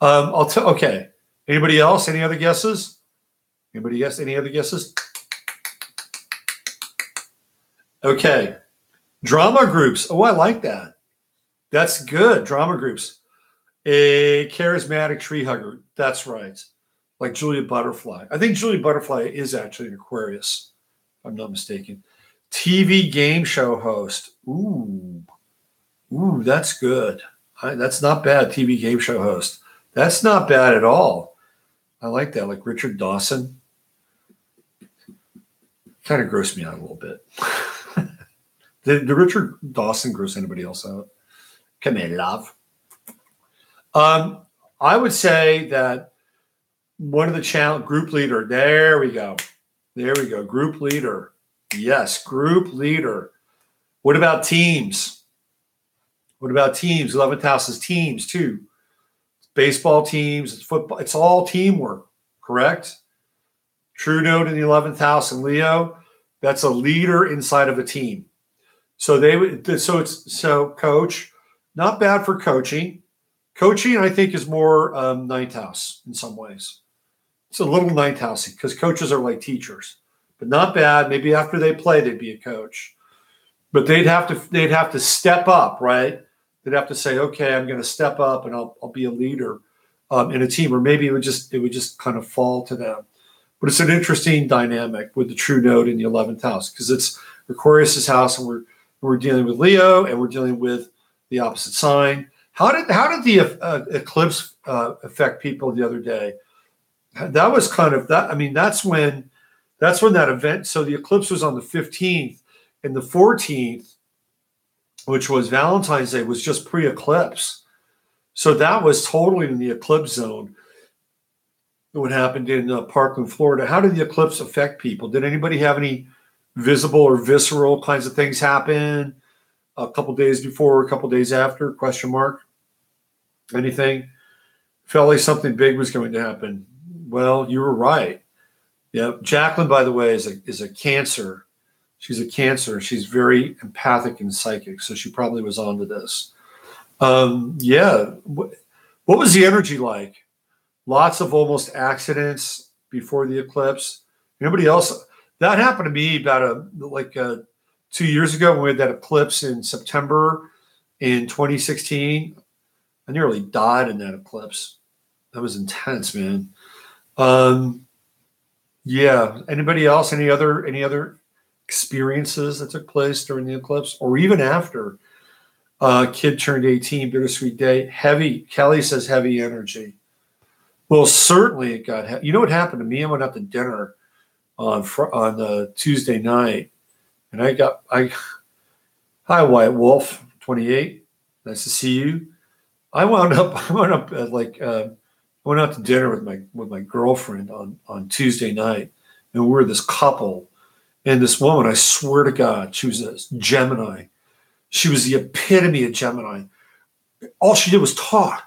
Okay. Anybody else? Any other guesses? Anybody guess? Any other guesses? Okay. Drama groups. Oh, I like that. That's good. Drama groups. A charismatic tree hugger. That's right. Like Julia Butterfly. I think Julia Butterfly is actually an Aquarius, if I'm not mistaken. TV game show host. Ooh, that's good. That's not bad. TV game show host. That's not bad at all. I like that. Like Richard Dawson. Kind of grossed me out a little bit. Did Richard Dawson gross anybody else out? Come here, love. I would say that one of the group leader. There we go. Group leader. Yes, group leader. What about teams? 11th house is teams too. It's baseball teams, it's football. It's all teamwork, correct? True node in the 11th house in Leo. That's a leader inside of a team. So so coach, not bad for coaching. Coaching, I think, is more 9th house in some ways. It's a little 9th housey because coaches are like teachers, but not bad. Maybe after they play, they'd be a coach, but they'd have to step up, right? They'd have to say, okay, I'm going to step up and I'll be a leader in a team, or maybe it would just kind of fall to them. But it's an interesting dynamic with the true node in the 11th house because it's Aquarius's house, and we're dealing with Leo, and we're dealing with the opposite sign. How did the eclipse affect people the other day? That was kind of that. I mean, that's when that event. So the eclipse was on the 15th, and the 14th, which was Valentine's Day, was just pre-eclipse. So that was totally in the eclipse zone. What happened in Parkland, Florida? How did the eclipse affect people? Did anybody have any visible or visceral kinds of things happen a couple days before, a couple days after? Question mark. Anything? Felt like something big was going to happen. Well, you were right. Yeah, Jacqueline, by the way, is a Cancer. She's a Cancer. She's very empathic and psychic, so she probably was onto this. Yeah. What was the energy like? Lots of almost accidents before the eclipse. Anybody else? That happened to me about 2 years ago when we had that eclipse in September in 2016. I nearly died in that eclipse. That was intense, man. Yeah. Anybody else? Any other experiences that took place during the eclipse or even after? Kid turned 18, bittersweet day. Heavy. Kelly says heavy energy. Well, certainly it got heavy. You know what happened to me? I went out to dinner on Tuesday night, and hi, White Wolf, 28. Nice to see you. I went out to dinner with my girlfriend on Tuesday night, and we were this couple, and this woman, I swear to God, she was a Gemini. She was the epitome of Gemini. All she did was talk.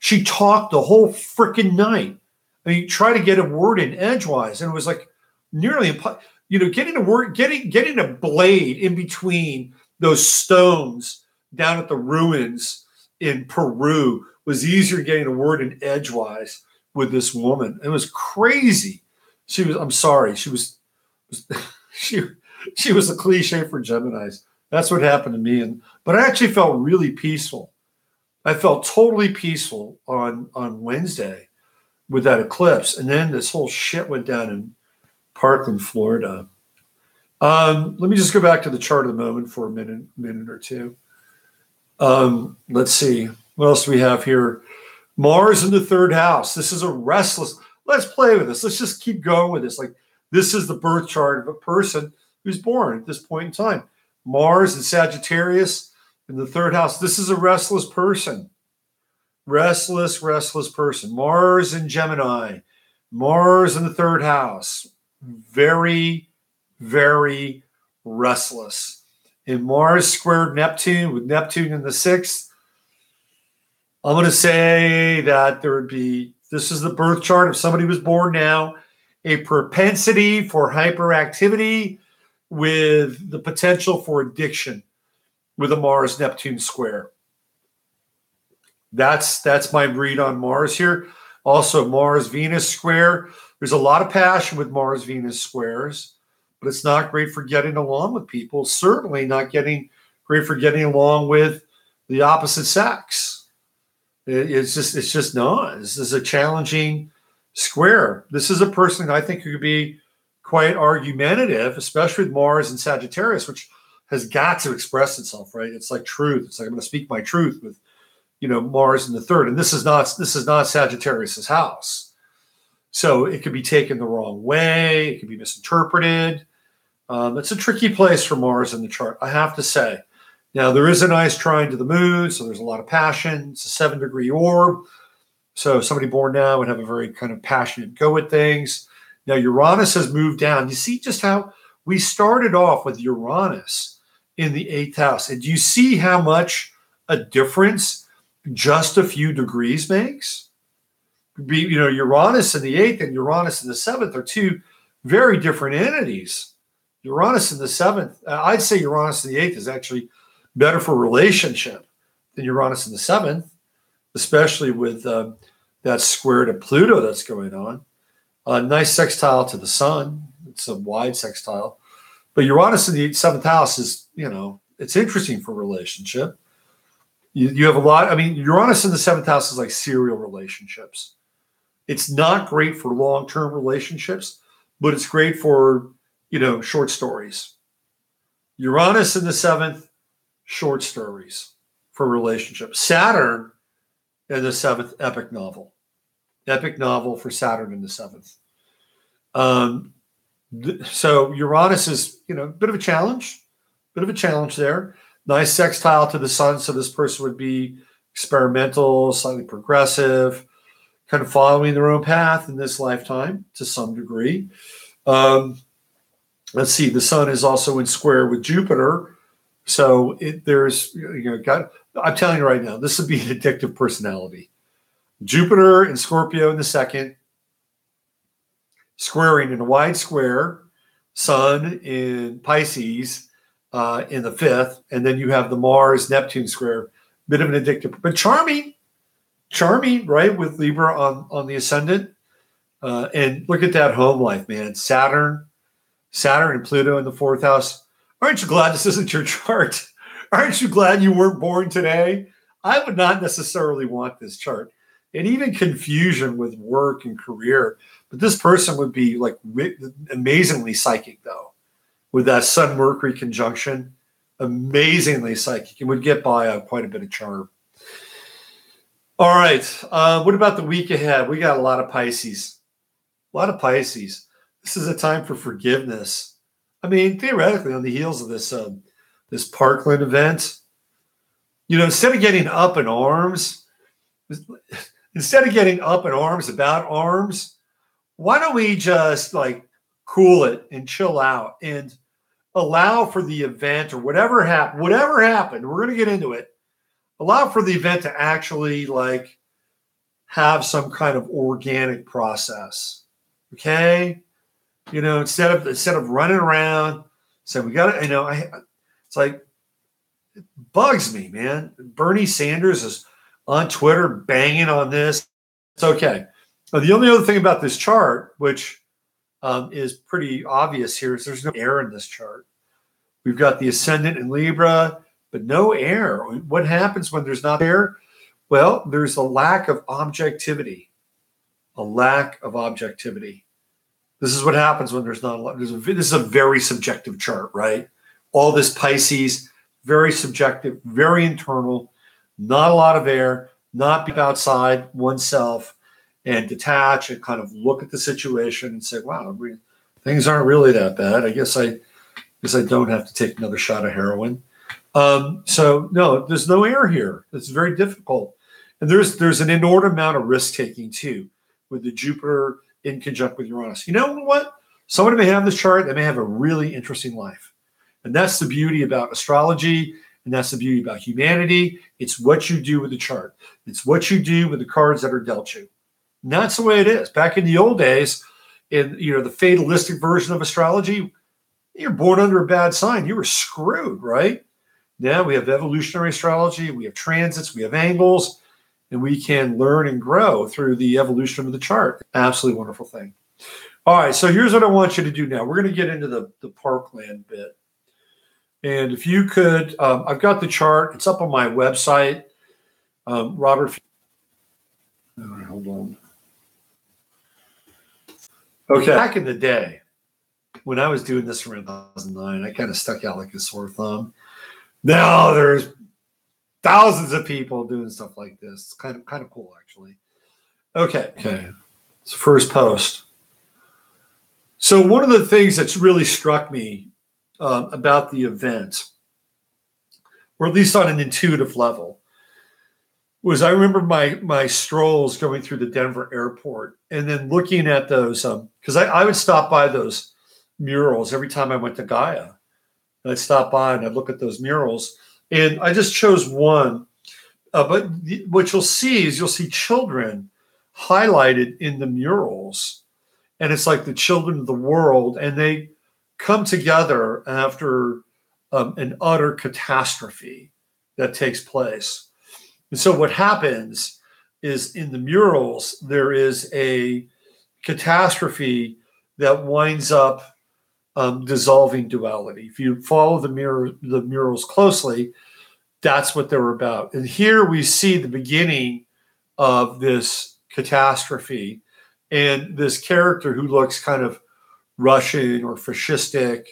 She talked the whole freaking night. I mean, try to get a word in edgewise, and it was like nearly impossible. Getting a blade in between those stones down at the ruins in Peru was easier than getting a word in edgewise with this woman. It was crazy. I'm sorry. She was a cliche for Geminis. That's what happened to me. But I actually felt really peaceful. I felt totally peaceful on Wednesday with that eclipse. And then this whole shit went down in Parkland, Florida. Let me just go back to the chart of the moment for a minute or two. Let's see. What else do we have here? Mars in the 3rd house. This is a restless. Let's play with this. Let's just keep going with this. Like, this is the birth chart of a person who's born at this point in time. Mars in Sagittarius in the 3rd house. This is a restless person. Restless person. Mars in Gemini. Mars in the 3rd house. Very, very restless. And Mars squared Neptune with Neptune in the 6th. I'm going to say that there would be This is the birth chart. If somebody was born now, a propensity for hyperactivity with the potential for addiction with a Mars-Neptune square. That's my read on Mars here. Also, Mars-Venus square. There's a lot of passion with Mars-Venus squares, but it's not great for getting along with people. Certainly not great for getting along with the opposite sex. It's just not. This is a challenging square. This is a person I think who could be quite argumentative, especially with Mars and Sagittarius, which has got to express itself, right? It's like truth. It's like I'm going to speak my truth with, Mars in the third. And this is not Sagittarius's house. So it could be taken the wrong way. It could be misinterpreted. It's a tricky place for Mars in the chart, I have to say. Now, there is a nice trine to the moon, so there's a lot of passion. It's a 7-degree orb. So somebody born now would have a very kind of passionate go at things. Now, Uranus has moved down. You see just how we started off with Uranus in the 8th house. And do you see how much a difference just a few degrees makes? Uranus in the 8th and Uranus in the 7th are two very different entities. Uranus in the 7th, I'd say Uranus in the 8th is actually better for relationship than Uranus in the 7th, especially with that square to Pluto that's going on. A nice sextile to the sun. It's a wide sextile. But Uranus in the 7th house is, it's interesting for relationship. You have a lot. Uranus in the 7th house is like serial relationships. It's not great for long-term relationships, but it's great for, short stories. Uranus in the 7th, short stories for relationships. Saturn in the 7th, epic novel. Epic novel for Saturn in the 7th. So Uranus is, a bit of a challenge there. Nice sextile to the sun. So this person would be experimental, slightly progressive, kind of following their own path in this lifetime to some degree. Let's see. The sun is also in square with Jupiter. So I'm telling you right now, this would be an addictive personality. Jupiter in Scorpio in the 2nd, squaring in a wide square, Sun in Pisces in the 5th, and then you have the Mars-Neptune square, bit of an addictive, but charming, right, with Libra on the ascendant. And look at that home life, man. Saturn and Pluto in the 4th house. Aren't you glad this isn't your chart? Aren't you glad you weren't born today? I would not necessarily want this chart. And even confusion with work and career. But this person would be like amazingly psychic, though, with that Sun-Mercury conjunction. Amazingly psychic. It would get by quite a bit of charm. All right. What about the week ahead? We got a lot of Pisces. This is a time for forgiveness. Theoretically, on the heels of this Parkland event, instead of getting up in arms about arms, why don't we just cool it and chill out and allow for the event or whatever happened, we're going to get into it. Allow for the event to actually have some kind of organic process. Okay. Instead of running around, saying we got to, it's like, it bugs me, man. Bernie Sanders is on Twitter banging on this. It's okay. The only other thing about this chart, which is pretty obvious here, is there's no air in this chart. We've got the ascendant in Libra, but no air. What happens when there's not air? Well, there's a lack of objectivity. This is what happens when there's not a lot. This is a very subjective chart, right? All this Pisces, very subjective, very internal, not a lot of air, not be outside oneself and detach and kind of look at the situation and say, wow, things aren't really that bad. I guess I don't have to take another shot of heroin. So no, there's no air here. It's very difficult. And there's an inordinate amount of risk taking too with the Jupiter in conjunct with Uranus. You know what? Somebody may have this chart. They may have a really interesting life. And that's the beauty about astrology. And that's the beauty about humanity. It's what you do with the chart. It's what you do with the cards that are dealt you. And that's the way it is. Back in the old days, in the fatalistic version of astrology, you're born under a bad sign, you were screwed, right? Now we have evolutionary astrology, we have transits, we have angles, and we can learn and grow through the evolution of the chart. Absolutely wonderful thing. All right, so here's what I want you to do now. We're going to get into the Parkland bit. And if you could, I've got the chart. It's up on my website. Robert. All right, hold on. Okay. Back in the day, when I was doing this around 2009, I kind of stuck out like a sore thumb. Now there's thousands of people doing stuff like this. It's kind of cool, actually. Okay. It's the first post. So one of the things that's really struck me about the event, or at least on an intuitive level, was I remember my strolls going through the Denver airport and then looking at those, because I would stop by those murals every time I went to Gaia. And I'd stop by and I'd look at those murals. And I just chose one. But what you'll see is you'll see children highlighted in the murals. And it's like the children of the world. And they come together after an utter catastrophe that takes place. And so what happens is in the murals, there is a catastrophe that winds up dissolving duality. If you follow the murals closely, that's what they're about. And here we see the beginning of this catastrophe and this character who looks kind of Russian or fascistic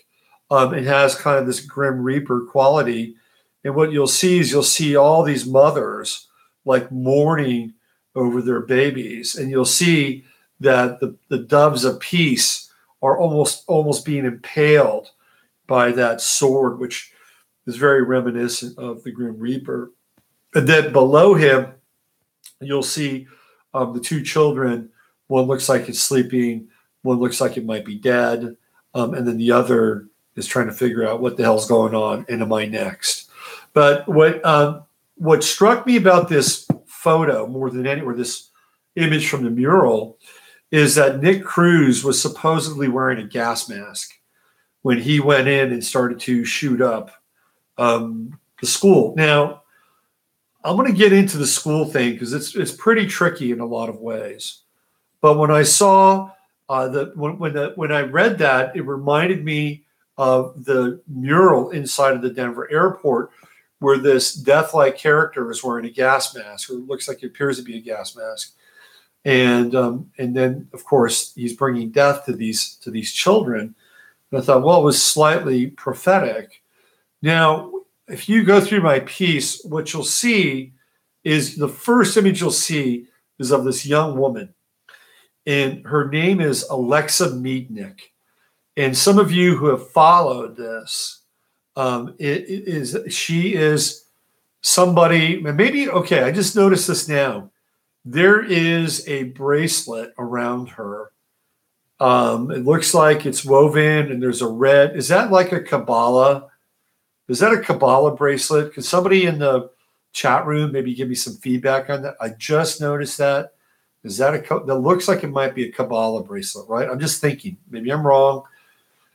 and has kind of this Grim Reaper quality. And what you'll see is you'll see all these mothers like mourning over their babies. And you'll see that the doves of peace are almost being impaled by that sword, which is very reminiscent of the Grim Reaper. And then below him, you'll see the two children. One looks like it's sleeping. One looks like it might be dead. And then the other is trying to figure out what the hell's going on and am I next? But what struck me about this photo more than any, or this image from the mural, is that Nick Cruz was supposedly wearing a gas mask when he went in and started to shoot up the school. Now, I'm going to get into the school thing because it's pretty tricky in a lot of ways. But when I saw when I read that, it reminded me of the mural inside of the Denver airport where this death-like character is wearing a gas mask, or looks like it appears to be a gas mask. And then, of course, he's bringing death to these children. And I thought, well, it was slightly prophetic. Now, if you go through my piece, what you'll see is the first image you'll see is of this young woman. And her name is Alexa Meadnick. And some of you who have followed this, she is somebody, maybe, okay, I just noticed this now. There is a bracelet around her. It looks like it's woven and there's a red. Is that like a Kabbalah? Is that a Kabbalah bracelet? Could somebody in the chat room maybe give me some feedback on that? I just noticed that. Is that that looks like it might be a Kabbalah bracelet, right? I'm just thinking. Maybe I'm wrong.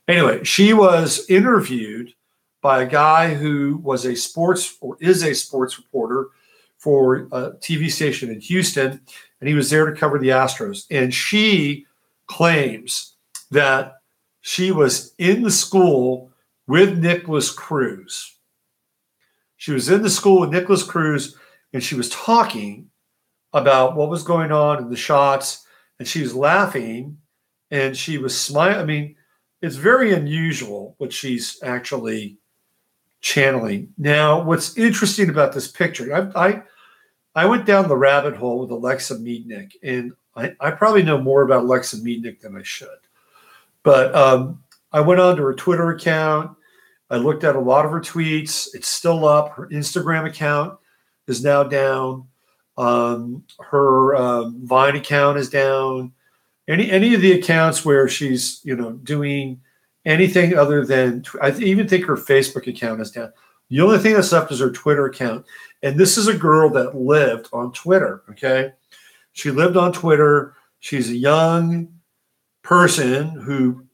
Anyway, she was interviewed by a guy who was a sports or is a sports reporter for a TV station in Houston, and he was there to cover the Astros. And she claims that she was in the school with Nicholas Cruz. She was in the school with Nicholas Cruz, and she was talking about what was going on in the shots, and she was laughing, and she was smiling. I mean, it's very unusual what she's actually channeling. Now, what's interesting about this picture, I went down the rabbit hole with Alexa Meadnick, and I probably know more about Alexa Meadnick than I should. But I went on to her Twitter account. I looked at a lot of her tweets. It's still up. Her Instagram account is now down. Her Vine account is down. Any of the accounts where she's doing anything other than I even think her Facebook account is down. The only thing that's left is her Twitter account. And this is a girl that lived on Twitter, okay? She lived on Twitter. She's a young person who,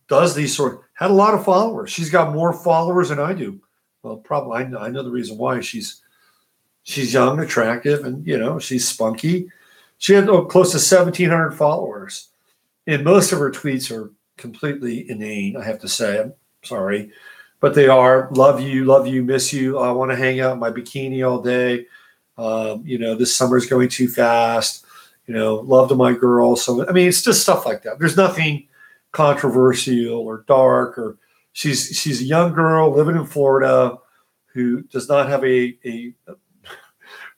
does these had a lot of followers. She's got more followers than I do. Well, probably I know the reason why. She's young, attractive, and she's spunky. She had close to 1,700 followers, and most of her tweets are completely inane. I have to say, I'm sorry, but they are love you, miss you. I want to hang out in my bikini all day. This summer's going too fast. Love to my girl. So, I mean, it's just stuff like that. There's nothing controversial or dark, or she's a young girl living in Florida who does not have a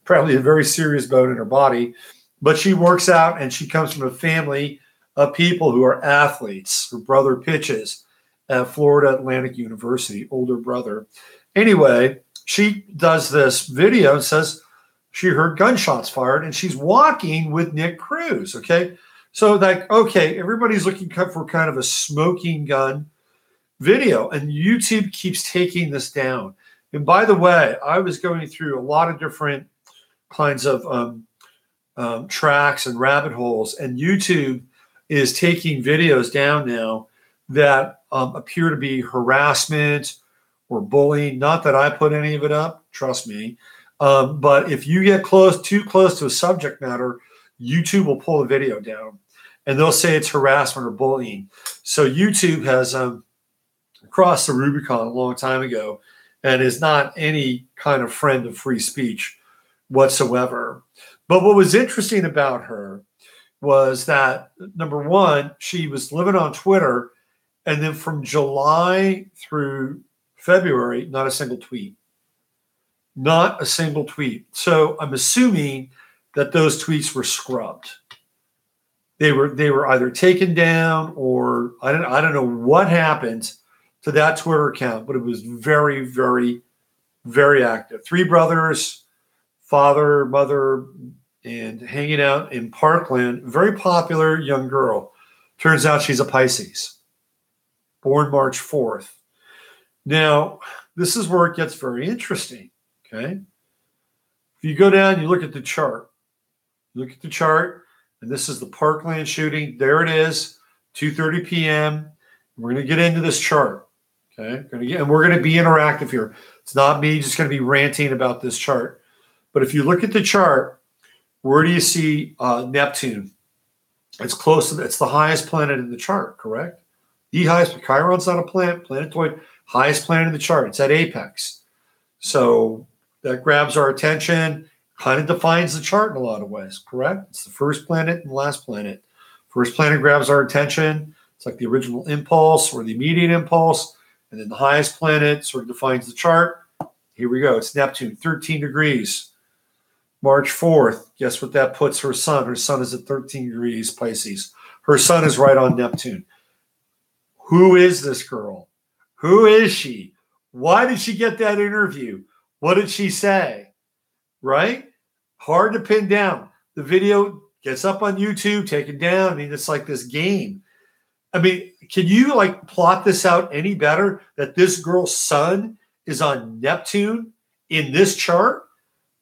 probably a very serious bone in her body, but she works out and she comes from a family of people who are athletes. Her brother pitches at Florida Atlantic University, older brother. Anyway, she does this video and says she heard gunshots fired and she's walking with Nick Cruz. Okay. So everybody's looking for kind of a smoking gun video, and YouTube keeps taking this down. And by the way, I was going through a lot of different kinds of tracks and rabbit holes, and YouTube is taking videos down now that appear to be harassment or bullying. Not that I put any of it up, trust me. But if you get too close to a subject matter, YouTube will pull the video down, and they'll say it's harassment or bullying. So YouTube has crossed the Rubicon a long time ago and is not any kind of friend of free speech whatsoever. But what was interesting about her was that, number one, she was living on Twitter, and then from July through February, not a single tweet. Not a single tweet. So I'm assuming that those tweets were scrubbed. They were either taken down, or I don't know what happened to that Twitter account, but it was very, very, very active. 3 brothers, father, mother, and hanging out in Parkland. Very popular young girl. Turns out she's a Pisces, born March 4th. Now, this is where it gets very interesting. Okay. If you go down, you look at the chart. And this is the Parkland shooting. There it is, 2:30 p.m. We're going to get into this chart. Okay. And we're going to be interactive here. It's not me just going to be ranting about this chart. But if you look at the chart, where do you see Neptune? It's close to it's the highest planet in the chart, correct? The highest. Chiron's not a planet, planetoid, highest planet in the chart. It's at apex. So that grabs our attention, kind of defines the chart in a lot of ways, correct? It's the first planet and last planet. First planet grabs our attention. It's like the original impulse or the immediate impulse. And then the highest planet sort of defines the chart. Here we go. It's Neptune, 13 degrees. March 4th. Guess what that puts her sun? Her sun is at 13 degrees Pisces. Her sun is right on Neptune. Who is this girl? Who is she? Why did she get that interview? What did she say? Right? Hard to pin down. The video gets up on YouTube, taken down. I mean, it's like this game. I mean, can you plot this out any better that this girl's sun is on Neptune in this chart?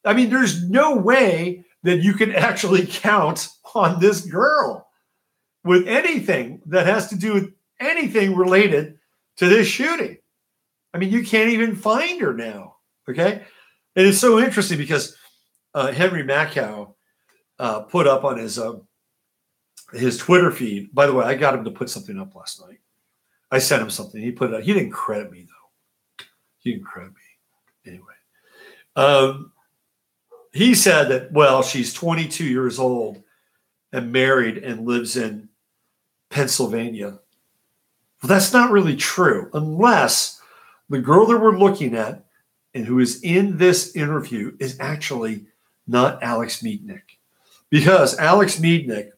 I mean, there's no way that you can actually count on this girl with anything that has to do with anything related to this shooting. I mean, you can't even find her now. Okay. And it's so interesting because Henry Macau put up on his Twitter feed. By the way, I got him to put something up last night. I sent him something. He put it up. He didn't credit me, though. He didn't credit me. Anyway. He said that, well, she's 22 years old and married and lives in Pennsylvania. Well, that's not really true unless the girl that we're looking at and who is in this interview is actually not Alex Meadnick. Because Alex Meadnick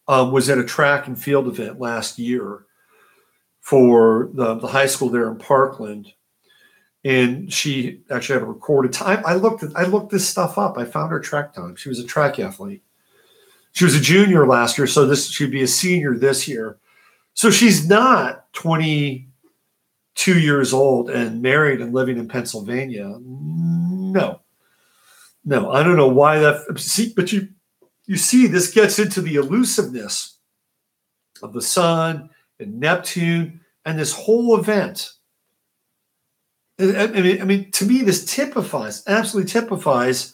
was at a track and field event last year for the high school there in Parkland. And she actually had a recorded time. I looked this stuff up. I found her track time. She was a track athlete. She was a junior last year, so she'd be a senior this year. So she's not 22 years old and married and living in Pennsylvania. No. No, I don't know why that. See, but you see, this gets into the elusiveness of the sun and Neptune and this whole event. I mean, to me, this absolutely typifies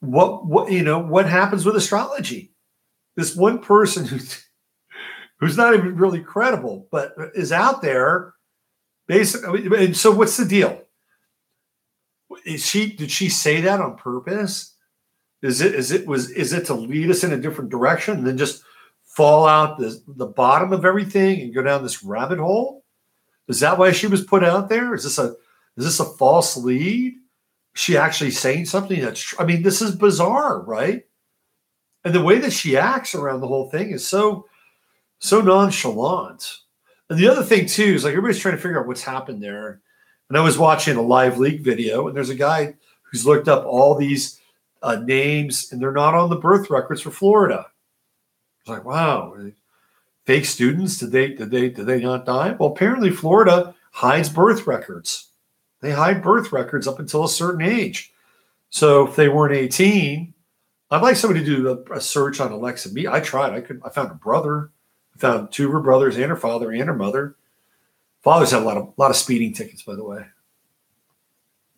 what happens with astrology. This one person who's not even really credible, but is out there, basically. And so, what's the deal? Did she say that on purpose? Is it to lead us in a different direction and then just fall out the bottom of everything and go down this rabbit hole? Is that why she was put out there? Is this a false lead? Is she actually saying something that's? I mean, this is bizarre, right? And the way that she acts around the whole thing is so nonchalant. And the other thing too is like everybody's trying to figure out what's happened there. And I was watching a live leak video, and there's a guy who's looked up all these names, and they're not on the birth records for Florida. It's like, wow, fake students? Did they not die? Well, apparently Florida hides birth records. They hide birth records up until a certain age. So if they weren't 18, I'd like somebody to do a search on Alexa. I tried. I found her brother. I found two of her brothers and her father and her mother. Fathers have a lot of speeding tickets, by the way.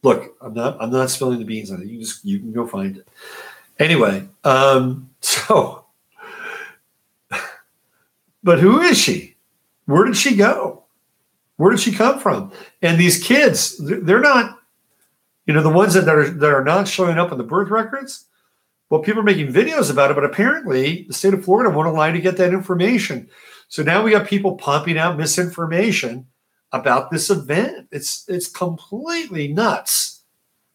Look, I'm not spilling the beans on it. You can go find it. Anyway, so, but who is she? Where did she go? Where did she come from? And these kids, they're not, the ones that are not showing up on the birth records. Well, people are making videos about it, but apparently the state of Florida won't allow you to get that information. So now we got people pumping out misinformation about this event. It's completely nuts.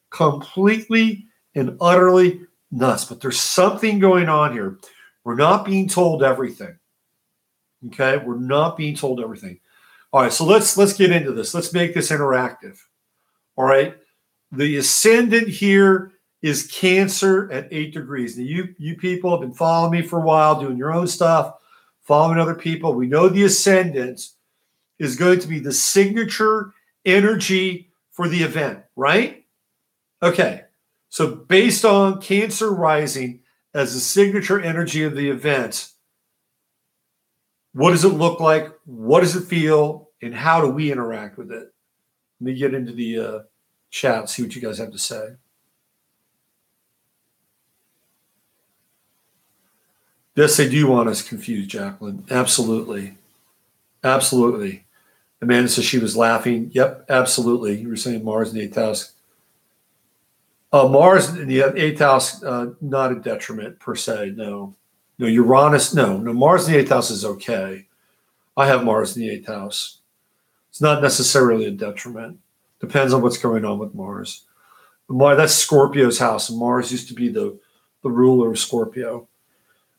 Completely and utterly nuts. But there's something going on here. We're not being told everything. Okay? We're not being told everything. All right, so let's get into this. Let's make this interactive. All right? The ascendant here is Cancer at 8 degrees. Now, you people have been following me for a while, doing your own stuff, following other people. We know the ascendant is going to be the signature energy for the event, right? Okay. So based on Cancer rising as the signature energy of the event, what does it look like? What does it feel? And how do we interact with it? Let me get into the chat and see what you guys have to say. Yes, they do want us confused, Jacqueline. Absolutely. Absolutely. Amanda says she was laughing. Yep, absolutely. You were saying Mars in the 8th house. Mars in the 8th house, not a detriment per se. No, Uranus. No, Mars in the 8th house is okay. I have Mars in the 8th house. It's not necessarily a detriment. Depends on what's going on with Mars. That's Scorpio's house, and Mars used to be the ruler of Scorpio.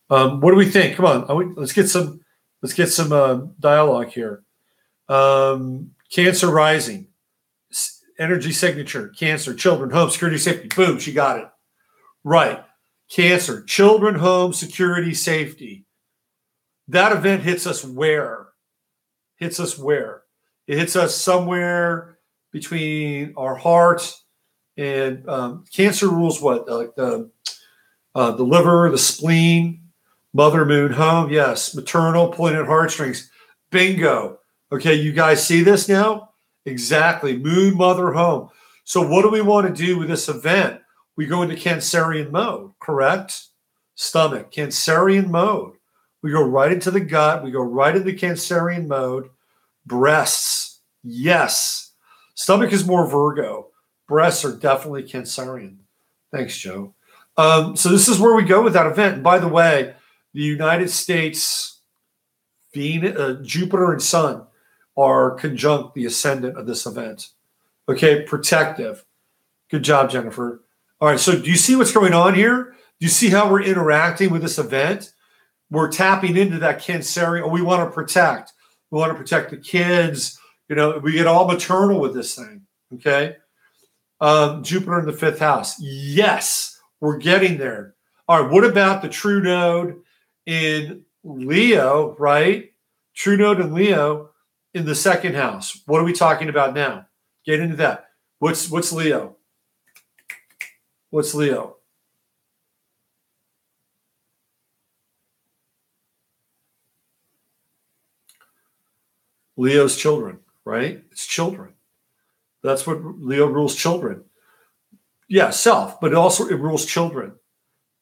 What do we think? Come on, let's get some dialogue here. Cancer rising, energy signature, Cancer, children, home, security, safety. Boom, she got it. Right. Cancer, children, home, security, safety. That event hits us where? It hits us somewhere between our heart and Cancer rules what? Like the liver, the spleen, mother, moon, home. Yes. Maternal, pulling at heartstrings. Bingo. Okay, you guys see this now? Exactly. Moon, mother, home. So what do we want to do with this event? We go into Cancerian mode, correct? Stomach, Cancerian mode. We go right into the gut. We go right into Cancerian mode. Breasts, yes. Stomach is more Virgo. Breasts are definitely Cancerian. Thanks, Joe. So this is where we go with that event. And by the way, the United States, Jupiter and Sun are conjunct the ascendant of this event. Okay, protective. Good job, Jennifer. All right, so do you see what's going on here? Do you see how we're interacting with this event? We're tapping into that Cancerian. Oh, we want to protect. We want to protect the kids. We get all maternal with this thing. Okay. Jupiter in the 5th house. Yes, we're getting there. All right, what about the true node in Leo, right? True node in Leo in the 2nd house. What are we talking about now? Get into that. What's Leo? What's Leo? Leo's children, right? It's children. That's what Leo rules, children. Yeah, self, but also it rules children.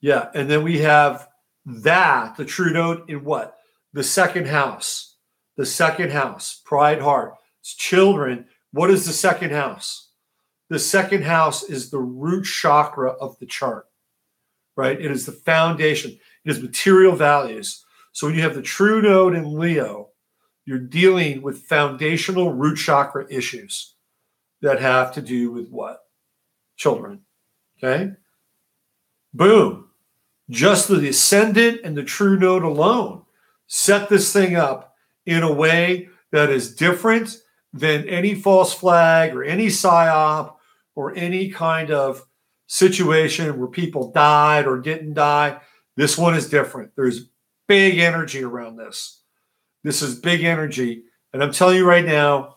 Yeah, and then we have that, the true note in what? The second house. The second house, pride, heart. It's children. What is the second house? The second house is the root chakra of the chart, right? It is the foundation. It is material values. So when you have the true node in Leo, you're dealing with foundational root chakra issues that have to do with what? Children. Okay? Boom. Just the ascendant and the true node alone set this thing up in a way that is different than any false flag or any psyop or any kind of situation where people died or didn't die. This one is different. There's big energy around this. This is big energy. And I'm telling you right now,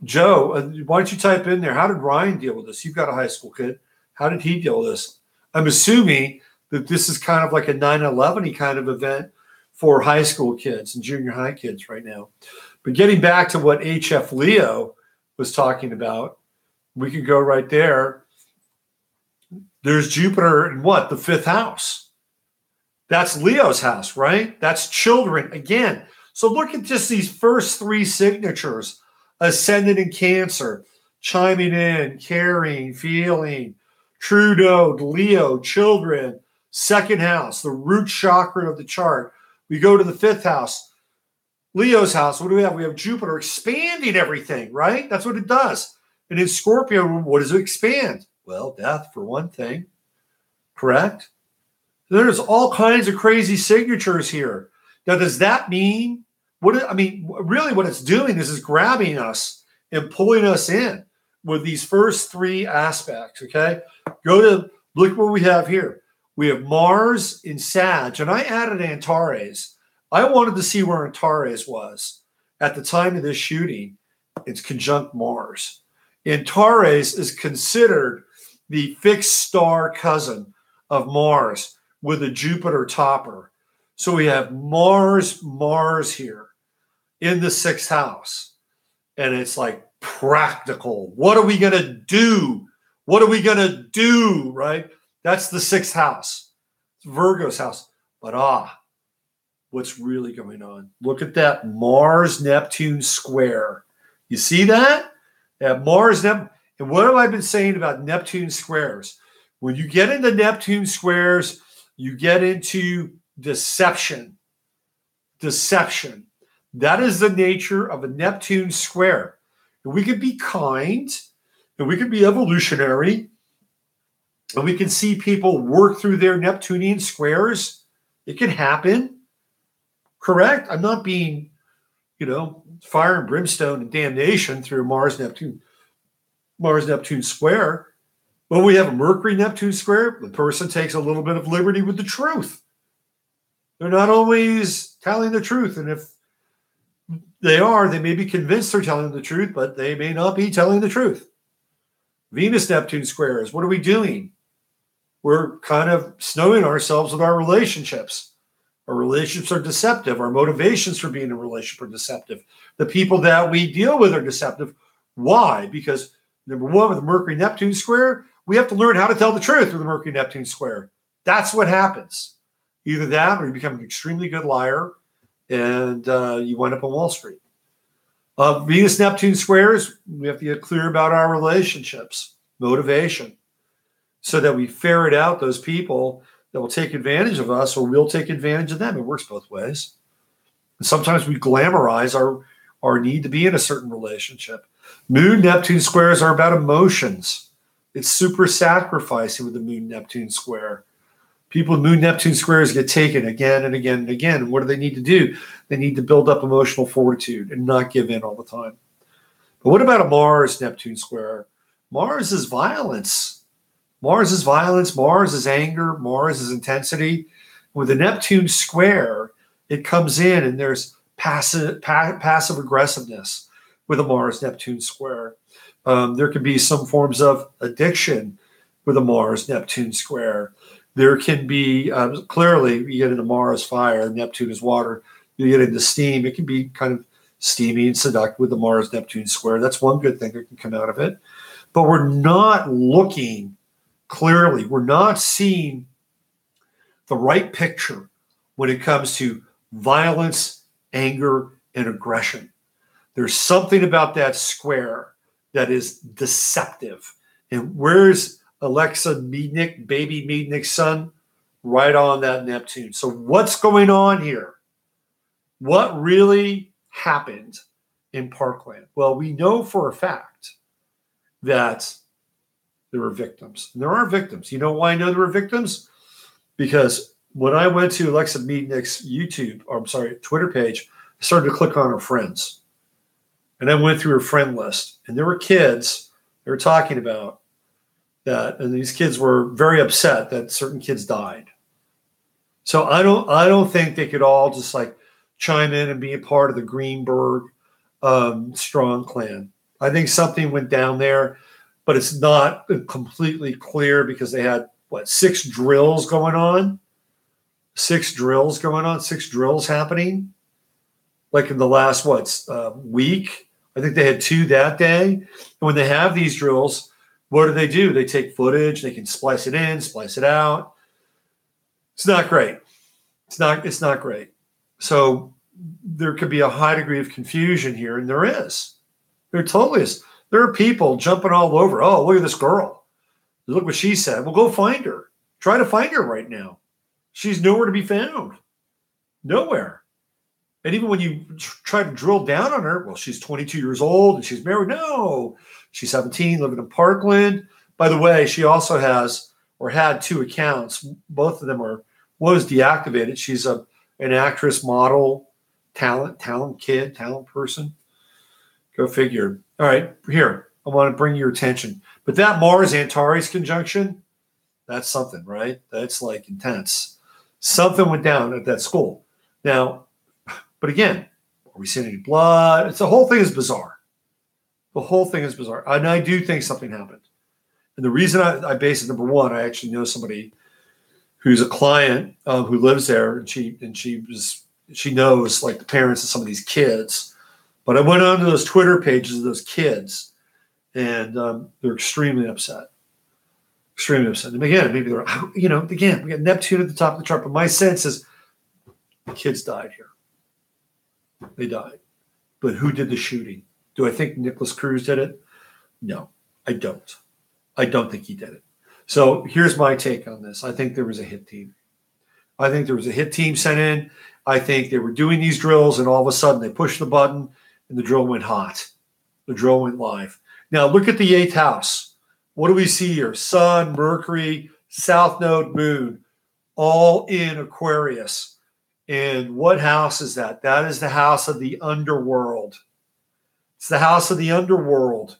Joe, why don't you type in there, how did Ryan deal with this? You've got a high school kid. How did he deal with this? I'm assuming that this is kind of like a 9/11-y kind of event for high school kids and junior high kids right now. But getting back to what HF Leo was talking about, we could go right there. There's Jupiter in what? The fifth house. That's Leo's house, right? That's children again. So look at just these first three signatures. Ascendant in Cancer, chiming in, caring, feeling, true node, Leo, children, second house, the root chakra of the chart. We go to the fifth house, Leo's house. What do we have? We have Jupiter expanding everything, right? That's what it does. And in Scorpio, what does it expand? Well, death for one thing, correct? There's all kinds of crazy signatures here. Now, does that mean really what it's doing is grabbing us and pulling us in with these first three aspects, okay? Look what we have here. We have Mars in Sag, and I added Antares. I wanted to see where Antares was at the time of this shooting. It's conjunct Mars. Antares is considered the fixed star cousin of Mars with a Jupiter topper. So we have Mars here in the sixth house. And it's like practical. What are we going to do? What are we going to do, right? That's the sixth house. It's Virgo's house. But what's really going on? Look at that Mars-Neptune square. You see that? Mars-Neptune. And what have I been saying about Neptune squares? When you get into Neptune squares, you get into deception. Deception. That is the nature of a Neptune square. And we can be kind, and we can be evolutionary, and we can see people work through their Neptunian squares. It can happen. Correct? I'm not being, fire and brimstone and damnation through Mars-Neptune square. When we have a Mercury-Neptune square, the person takes a little bit of liberty with the truth. They're not always telling the truth. And if they may be convinced they're telling the truth, but they may not be telling the truth. Venus-Neptune squares, what are we doing? We're kind of snowing ourselves with our relationships. Our relationships are deceptive. Our motivations for being in a relationship are deceptive. The people that we deal with are deceptive. Why? Because number one, with the Mercury-Neptune square, we have to learn how to tell the truth with the Mercury-Neptune square. That's what happens. Either that or you become an extremely good liar and you wind up on Wall Street. Venus-Neptune squares, we have to get clear about our relationships, motivation, so that we ferret out those people that will take advantage of us or we'll take advantage of them. It works both ways. And sometimes we glamorize our need to be in a certain relationship. Moon-Neptune squares are about emotions. It's super sacrificing with the Moon-Neptune square. People with Moon-Neptune squares get taken again and again and again. And what do they need to do? They need to build up emotional fortitude and not give in all the time. But what about a Mars-Neptune square? Mars is violence. Mars is violence. Mars is anger. Mars is intensity. With a Neptune square, it comes in and there's passive aggressiveness with a Mars-Neptune square. There can be some forms of addiction with a Mars-Neptune square. There can be, clearly, you get into Mars, fire, Neptune is water, you get into steam. It can be kind of steamy and seductive with the Mars-Neptune square. That's one good thing that can come out of it. But we're not looking clearly. We're not seeing the right picture when it comes to violence, anger, and aggression. There's something about that square that is deceptive. And where's Alexa Meadnick, baby Meadnick's son? Right on that Neptune. So what's going on here? What really happened in Parkland? Well, we know for a fact that there were victims. And there are victims. You know why I know there were victims? Because when I went to Alexa Meadnick's Twitter page, I started to click on her friends. And I went through her friend list. And there were kids they were talking about that. And these kids were very upset that certain kids died. So I don't think they could all just like chime in and be a part of the Greenberg strong clan. I think something went down there, but it's not completely clear because they had, 6 drills going on? 6 drills going on? 6 drills happening? Like in the last, week? I think they had 2 that day. And when they have these drills, what do? They take footage. They can splice it in, splice it out. It's not great. It's not great. So there could be a high degree of confusion here, and there is. There totally is. There are people jumping all over. Oh, look at this girl. Look what she said. Well, go find her. Try to find her right now. She's nowhere to be found. Nowhere. And even when you try to drill down on her, well, she's 22 years old and she's married. No, she's 17, living in Parkland. By the way, she also has or had 2 accounts. Both of them was deactivated. She's an actress, model, talent person. Go figure. All right, here, I want to bring your attention. But that Mars-Antares conjunction, that's something, right? That's like intense. Something went down at that school. Now, but again, are we seeing any blood? The whole thing is bizarre. The whole thing is bizarre. And I do think something happened. And the reason I base it, number one, I actually know somebody who's a client who lives there, and she knows like the parents of some of these kids. But I went onto those Twitter pages of those kids, and they're extremely upset. Extremely upset. And again, maybe they're, again, we got Neptune at the top of the chart, but my sense is the kids died here. They died. But who did the shooting? Do I think Nicholas Cruz did it? No, I don't. I don't think he did it. So here's my take on this. I think there was a hit team. I think there was a hit team sent in. I think they were doing these drills, and all of a sudden they pushed the button, and the drill went hot. The drill went live. Now look at the 8th house. What do we see here? Sun, Mercury, South Node, Moon, all in Aquarius. And what house is that? That is the house of the underworld. It's the house of the underworld.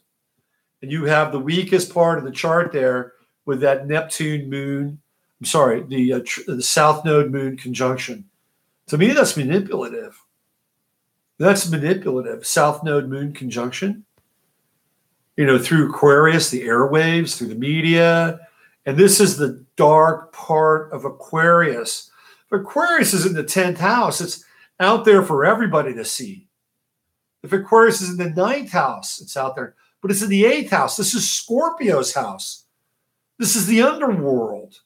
And you have the weakest part of the chart there with that Neptune moon. I'm sorry, the South Node Moon conjunction. To me, that's manipulative. That's manipulative. South Node Moon conjunction. Through Aquarius, the airwaves, through the media. And this is the dark part of Aquarius. But Aquarius is in the 10th house. It's out there for everybody to see. If Aquarius is in the 9th house, it's out there. But it's in the 8th house. This is Scorpio's house. This is the underworld.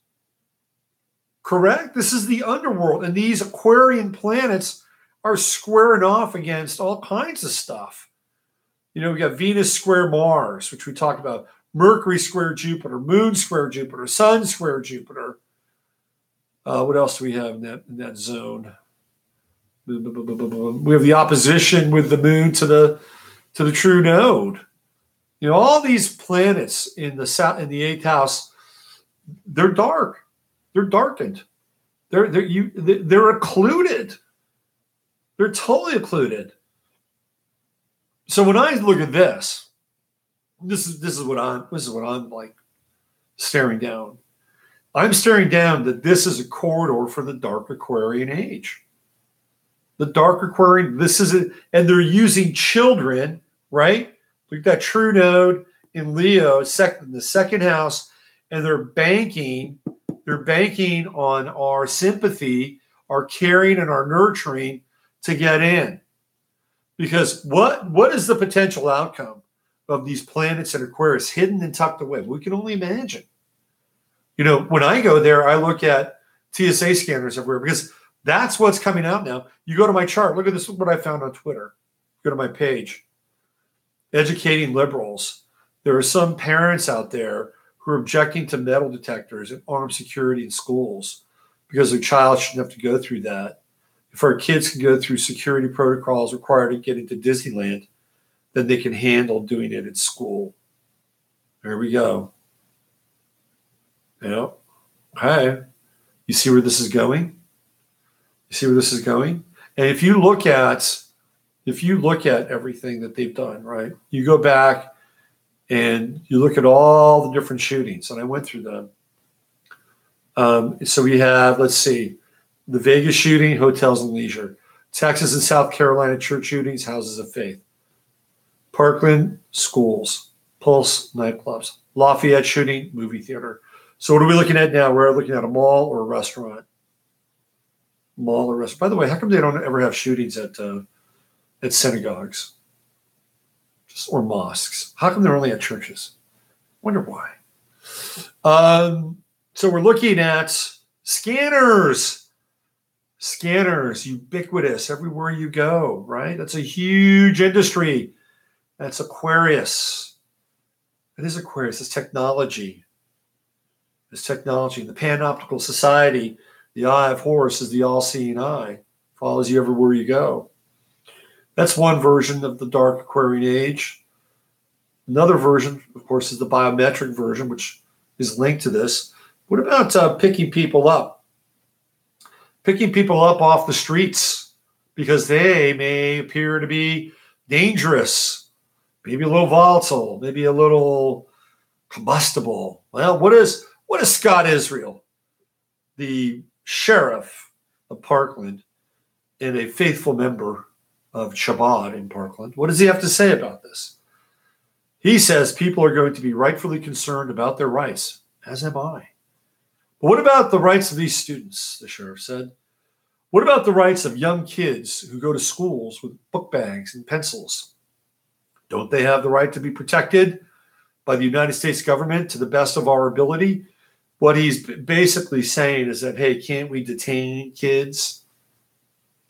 Correct? This is the underworld. And these Aquarian planets are squaring off against all kinds of stuff. We got Venus square Mars, which we talked about, Mercury square Jupiter, Moon square Jupiter, Sun square Jupiter. What else do we have in that zone? We have the opposition with the Moon to the true node. All these planets in the 8th house, they're dark. They're darkened. They're occluded. They're totally occluded. So when I look at this is what I'm like staring down. I'm staring down that this is a corridor for the dark Aquarian age. The dark Aquarian, this is it, and they're using children, right? Look at that true node in Leo, the 2nd house, and they're banking on our sympathy, our caring, and our nurturing to get in. Because what is the potential outcome of these planets in Aquarius hidden and tucked away? We can only imagine. When I go there, I look at TSA scanners everywhere because that's what's coming out now. You go to my chart. Look at this, what I found on Twitter. Go to my page. Educating liberals. There are some parents out there who are objecting to metal detectors and armed security in schools because their child shouldn't have to go through that. If our kids can go through security protocols required to get into Disneyland, then they can handle doing it at school. There we go. Okay. You see where this is going? You see where this is going? And if you look at everything that they've done, right? You go back and you look at all the different shootings, and I went through them. So we have, let's see, the Vegas shooting, hotels and leisure. Texas and South Carolina church shootings, houses of faith. Parkland, schools. Pulse, nightclubs. Lafayette shooting, movie theater. So what are we looking at now? We're looking at a mall or a restaurant. Mall or restaurant. By the way, how come they don't ever have shootings at synagogues or mosques? How come they're only at churches? Wonder why. So we're looking at scanners. Scanners, ubiquitous everywhere you go, right? That's a huge industry. That's Aquarius. It is Aquarius. It's technology. It's technology. The Panoptical Society, the Eye of Horus, is the all-seeing eye. Follows you everywhere you go. That's one version of the dark Aquarian age. Another version, of course, is the biometric version, which is linked to this. What about picking people up? Picking people up off the streets because they may appear to be dangerous, maybe a little volatile, maybe a little combustible. Well, what is Scott Israel, the sheriff of Parkland and a faithful member of Shabbat in Parkland? What does he have to say about this? He says people are going to be rightfully concerned about their rights, as am I. But what about the rights of these students, the sheriff said? What about the rights of young kids who go to schools with book bags and pencils? Don't they have the right to be protected by the United States government to the best of our ability? What he's basically saying is that, hey, can't we detain kids?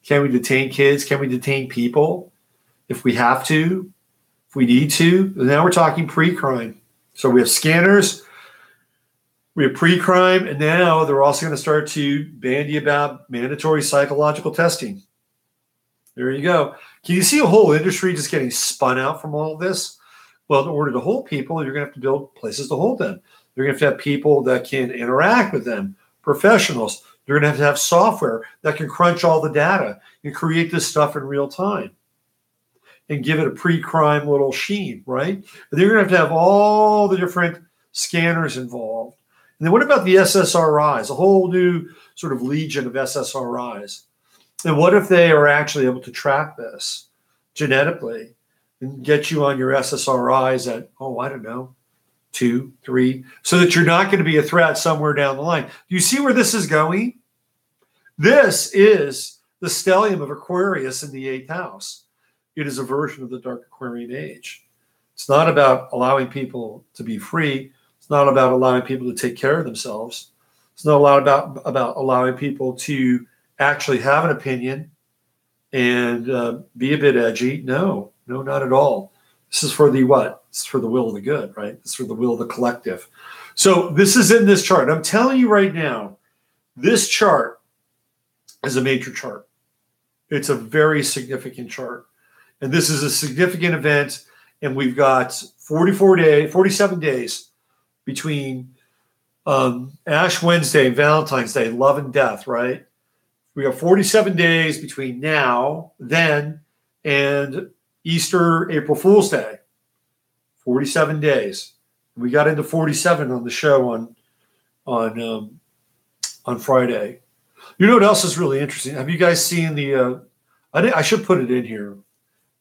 Can we detain kids? Can we detain people if we have to, if we need to? And now we're talking pre-crime. So we have scanners, we have pre-crime, and now they're also going to start to bandy about mandatory psychological testing. There you go. Can you see a whole industry just getting spun out from all of this? Well, in order to hold people, you're going to have to build places to hold them. You're going to have people that can interact with them, professionals. You're going to have software that can crunch all the data and create this stuff in real time and give it a pre-crime little sheen, right? And then you're going to have all the different scanners involved. And then what about the SSRIs, a whole new sort of legion of SSRIs? And what if they are actually able to track this genetically and get you on your SSRIs at, I don't know, 2, 3, so that you're not going to be a threat somewhere down the line? Do you see where this is going? This is the stellium of Aquarius in the 8th house. It is a version of the dark Aquarian age. It's not about allowing people to be free. It's not about allowing people to take care of themselves. It's not a lot about allowing people to actually have an opinion and be a bit edgy. No, not at all. This is for the what? It's for the will of the good, right? It's for the will of the collective. So this is in this chart. I'm telling you right now, this chart is a major chart. It's a very significant chart. And this is a significant event. And we've got 47 days between Ash Wednesday, Valentine's Day, love and death, right? We have 47 days between now, then, and Easter, April Fool's Day. 47 days. We got into 47 on the show on Friday. You know what else is really interesting? Have you guys seen the? I should put it in here.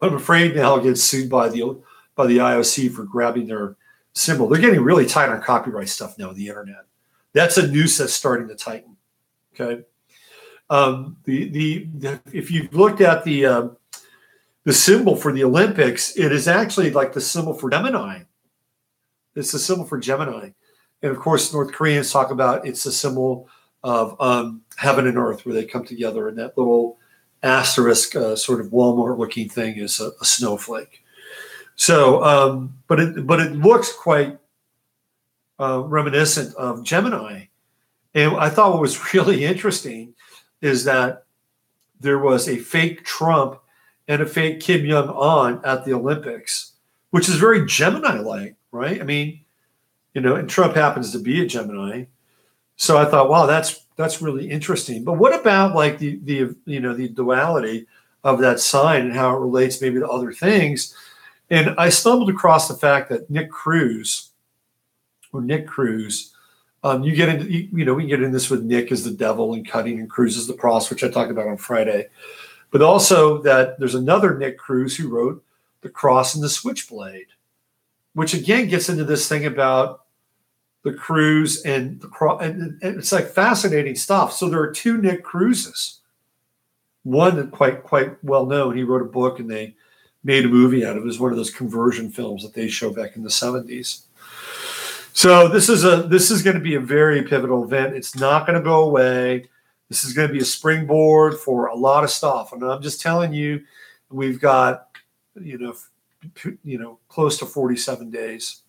I'm afraid now I'll get sued by the IOC for grabbing their symbol. They're getting really tight on copyright stuff now on the internet. That's a noose that's starting to tighten. Okay. If you've looked at the the symbol for the Olympics, it is actually like the symbol for Gemini. It's the symbol for Gemini. And of course, North Koreans talk about it's a symbol of heaven and earth, where they come together, and that little asterisk sort of Walmart-looking thing is a snowflake. So, but it looks quite reminiscent of Gemini. And I thought what was really interesting is that there was a fake Trump and a fake Kim Jong-un at the Olympics, which is very Gemini-like, right? I mean, and Trump happens to be a Gemini. So I thought, wow, that's really interesting. But what about like the duality of that sign and how it relates maybe to other things? And I stumbled across the fact that Nick Cruz, you get into, we can get in this with Nick as the devil and Cutting and Cruz as the cross, which I talked about on Friday. But also that there's another Nick Cruz who wrote The Cross and the Switchblade, which again gets into this thing about the Cruz and the cross. And it's like fascinating stuff. So there are two Nick Cruzes. One that quite well known. He wrote a book and they made a movie out of it. It was one of those conversion films that they show back in the 70s. So this is going to be a very pivotal event. It's not going to go away. This is going to be a springboard for a lot of stuff. And I'm just telling you, we've got, close to 47 days.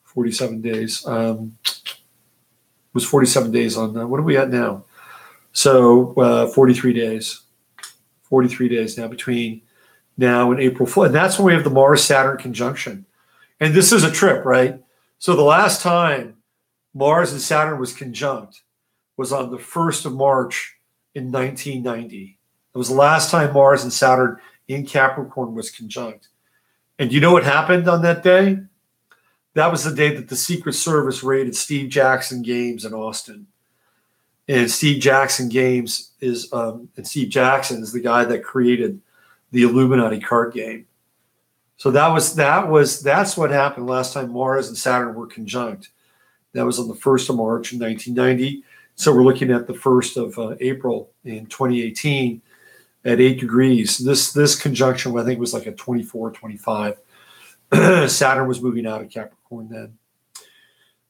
47 days. It was 47 days on, what are we at now? So 43 days. 43 days now between now and April 4th. And that's when we have the Mars-Saturn conjunction. And this is a trip, right? So the last time Mars and Saturn was conjunct was on the 1st of March in 1990. It was the last time Mars and Saturn in Capricorn was conjunct. And do you know what happened on that day? That was the day that the Secret Service raided Steve Jackson Games in Austin. And Steve Jackson is the guy that created the Illuminati card game. So that's what happened last time Mars and Saturn were conjunct. That was on the 1st of March in 1990. So we're looking at the 1st of April in 2018 at 8 degrees. This conjunction, I think, was like at 24, 25. Saturn was moving out of Capricorn then.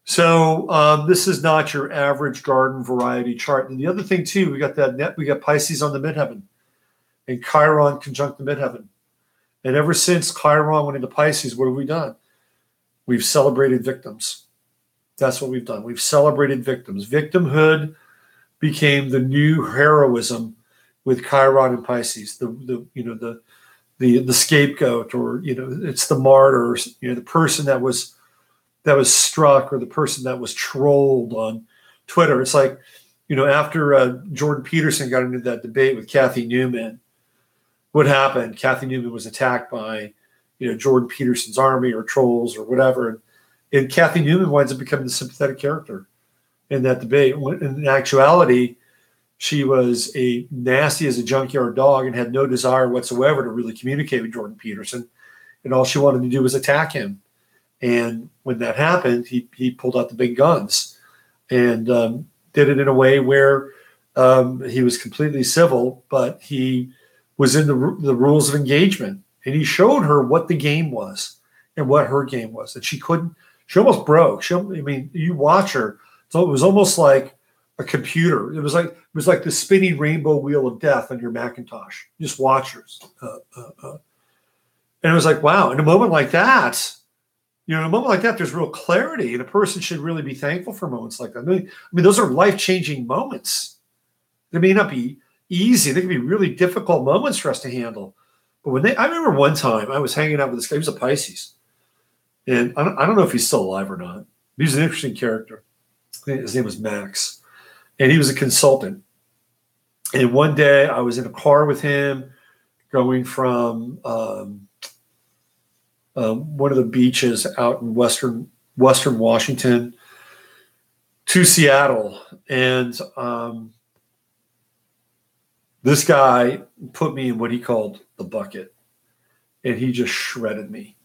So this is not your average garden variety chart. And the other thing too, we got Pisces on the midheaven and Chiron conjunct the midheaven. And ever since Chiron went into Pisces, what have we done? We've celebrated victims. That's what we've done. We've celebrated victims. Victimhood became the new heroism with Chiron and Pisces. The scapegoat, or it's the martyr, the person that was struck, or the person that was trolled on Twitter. It's like, after Jordan Peterson got into that debate with Kathy Newman, what happened? Kathy Newman was attacked by, Jordan Peterson's army or trolls or whatever. And Kathy Newman winds up becoming the sympathetic character in that debate. In actuality, she was a nasty as a junkyard dog and had no desire whatsoever to really communicate with Jordan Peterson. And all she wanted to do was attack him. And when that happened, he pulled out the big guns and did it in a way where he was completely civil, but he was in the rules of engagement. And he showed her what the game was and what her game was. And she almost broke. You watch her. So it was almost like a computer. It was like the spinning rainbow wheel of death on your Macintosh. You just watch her. And it was like, wow. In a moment like that, there's real clarity, and a person should really be thankful for moments like that. I mean, those are life-changing moments. They may not be easy. They can be really difficult moments for us to handle. But I remember one time I was hanging out with this guy. He was a Pisces. And I don't know if he's still alive or not. He was an interesting character. His name was Max. And he was a consultant. And one day I was in a car with him going from one of the beaches out in Western Washington to Seattle. And this guy put me in what he called the bucket. And he just shredded me.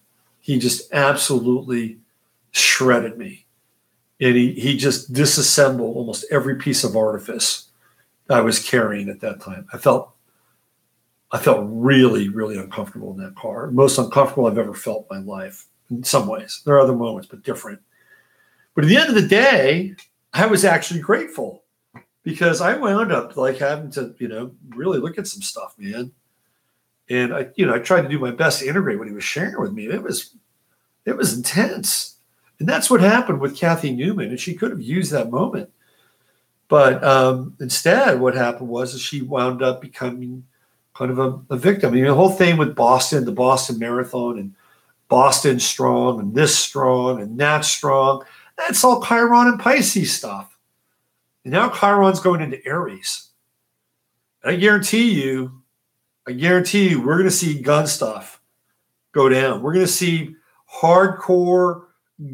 He just absolutely shredded me. And he just disassembled almost every piece of artifice I was carrying at that time. I felt I felt really, really uncomfortable in that car. Most uncomfortable I've ever felt in my life in some ways. There are other moments, but different. But at the end of the day, I was actually grateful because I wound up like having to, really look at some stuff, man. And I tried to do my best to integrate what he was sharing with me. It was intense. And that's what happened with Kathy Newman. And she could have used that moment. But instead, what happened was that she wound up becoming kind of a victim. I mean, the whole thing with Boston, the Boston Marathon, and Boston strong, and this strong, and that strong, that's all Chiron and Pisces stuff. And now Chiron's going into Aries. And I guarantee you, we're going to see gun stuff go down. We're going to see hardcore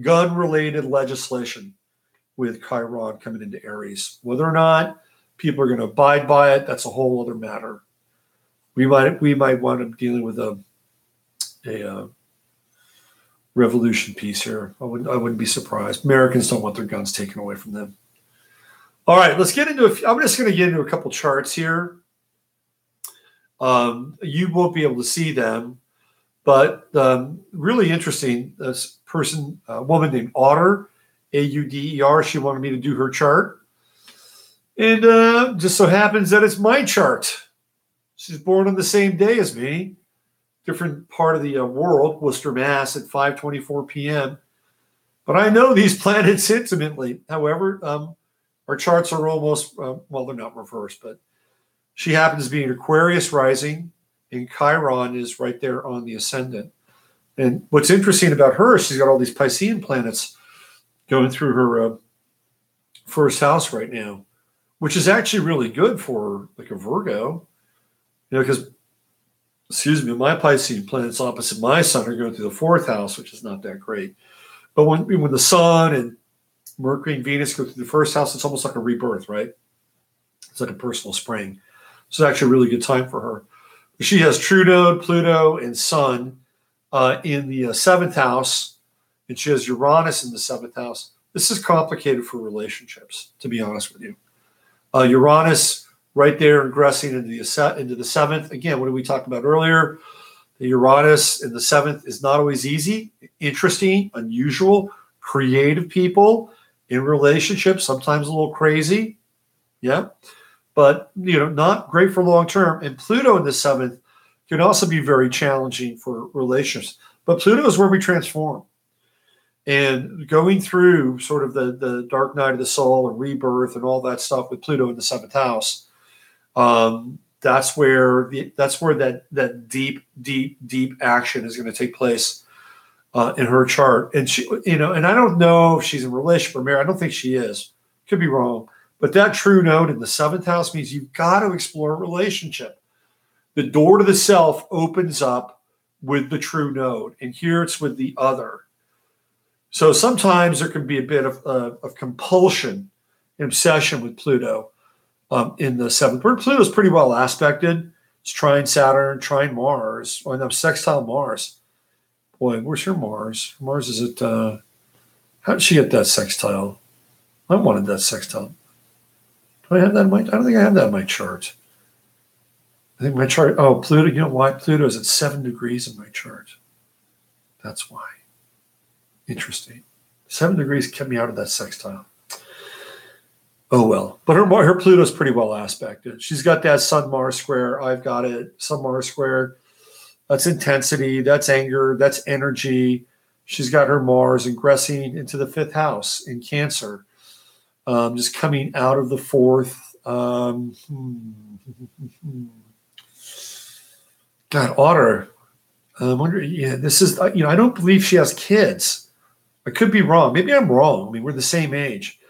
gun-related legislation with Chiron coming into Aries. Whether or not people are going to abide by it, that's a whole other matter. We might wind up dealing with a revolution piece here. I wouldn't be surprised. Americans don't want their guns taken away from them. All right, let's get into I'm just going to get into a couple charts here. You won't be able to see them, but really interesting. This person, a woman named Auder, Auder. She wanted me to do her chart, and just so happens that it's my chart. She's born on the same day as me, different part of the world, Worcester, Mass, at 5:24 p.m. But I know these planets intimately. However, our charts are almost, they're not reversed, but she happens to be an Aquarius rising, and Chiron is right there on the ascendant. And what's interesting about her, she's got all these Piscean planets going through her first house right now, which is actually really good for like a Virgo, because, my Piscean planets opposite my sun are going through the fourth house, which is not that great. But when the sun and Mercury and Venus go through the first house, it's almost like a rebirth, right? It's like a personal spring. So it's actually a really good time for her. She has true node, Pluto, and Sun in the seventh house, and she has Uranus in the seventh house. This is complicated for relationships, to be honest with you. Uranus right there ingressing into the seventh. Again, what did we talk about earlier? The Uranus in the seventh is not always easy, interesting, unusual, creative people in relationships, sometimes a little crazy. Yeah. But, not great for long term. And Pluto in the seventh can also be very challenging for relationships. But Pluto is where we transform. And going through sort of the dark night of the soul and rebirth and all that stuff with Pluto in the seventh house, that's where that deep action is going to take place in her chart. And she, and I don't know if she's in a relationship or married. I don't think she is. Could be wrong. But that true node in the seventh house means you've got to explore a relationship. The door to the self opens up with the true node, and here it's with the other. So sometimes there can be a bit of compulsion, obsession with Pluto in the seventh. Pluto is pretty well aspected. It's trine Saturn, trine Mars, or no, sextile Mars. Boy, where's your Mars? Mars is at, how did she get that sextile? I wanted that sextile. Do I have that in my, I don't think I have that in my chart. I think my chart, Pluto, you know why? Pluto is at 7 degrees in my chart. That's why. Interesting. 7 degrees kept me out of that sextile. Oh, well. But her Pluto's pretty well aspected. She's got that Sun-Mars square. I've got it. Sun-Mars square. That's intensity. That's anger. That's energy. She's got her Mars ingressing into the fifth house in Cancer. Just coming out of the fourth. God, Otter. I wonder, this is, I don't believe she has kids. I could be wrong. Maybe I'm wrong. I mean, we're the same age.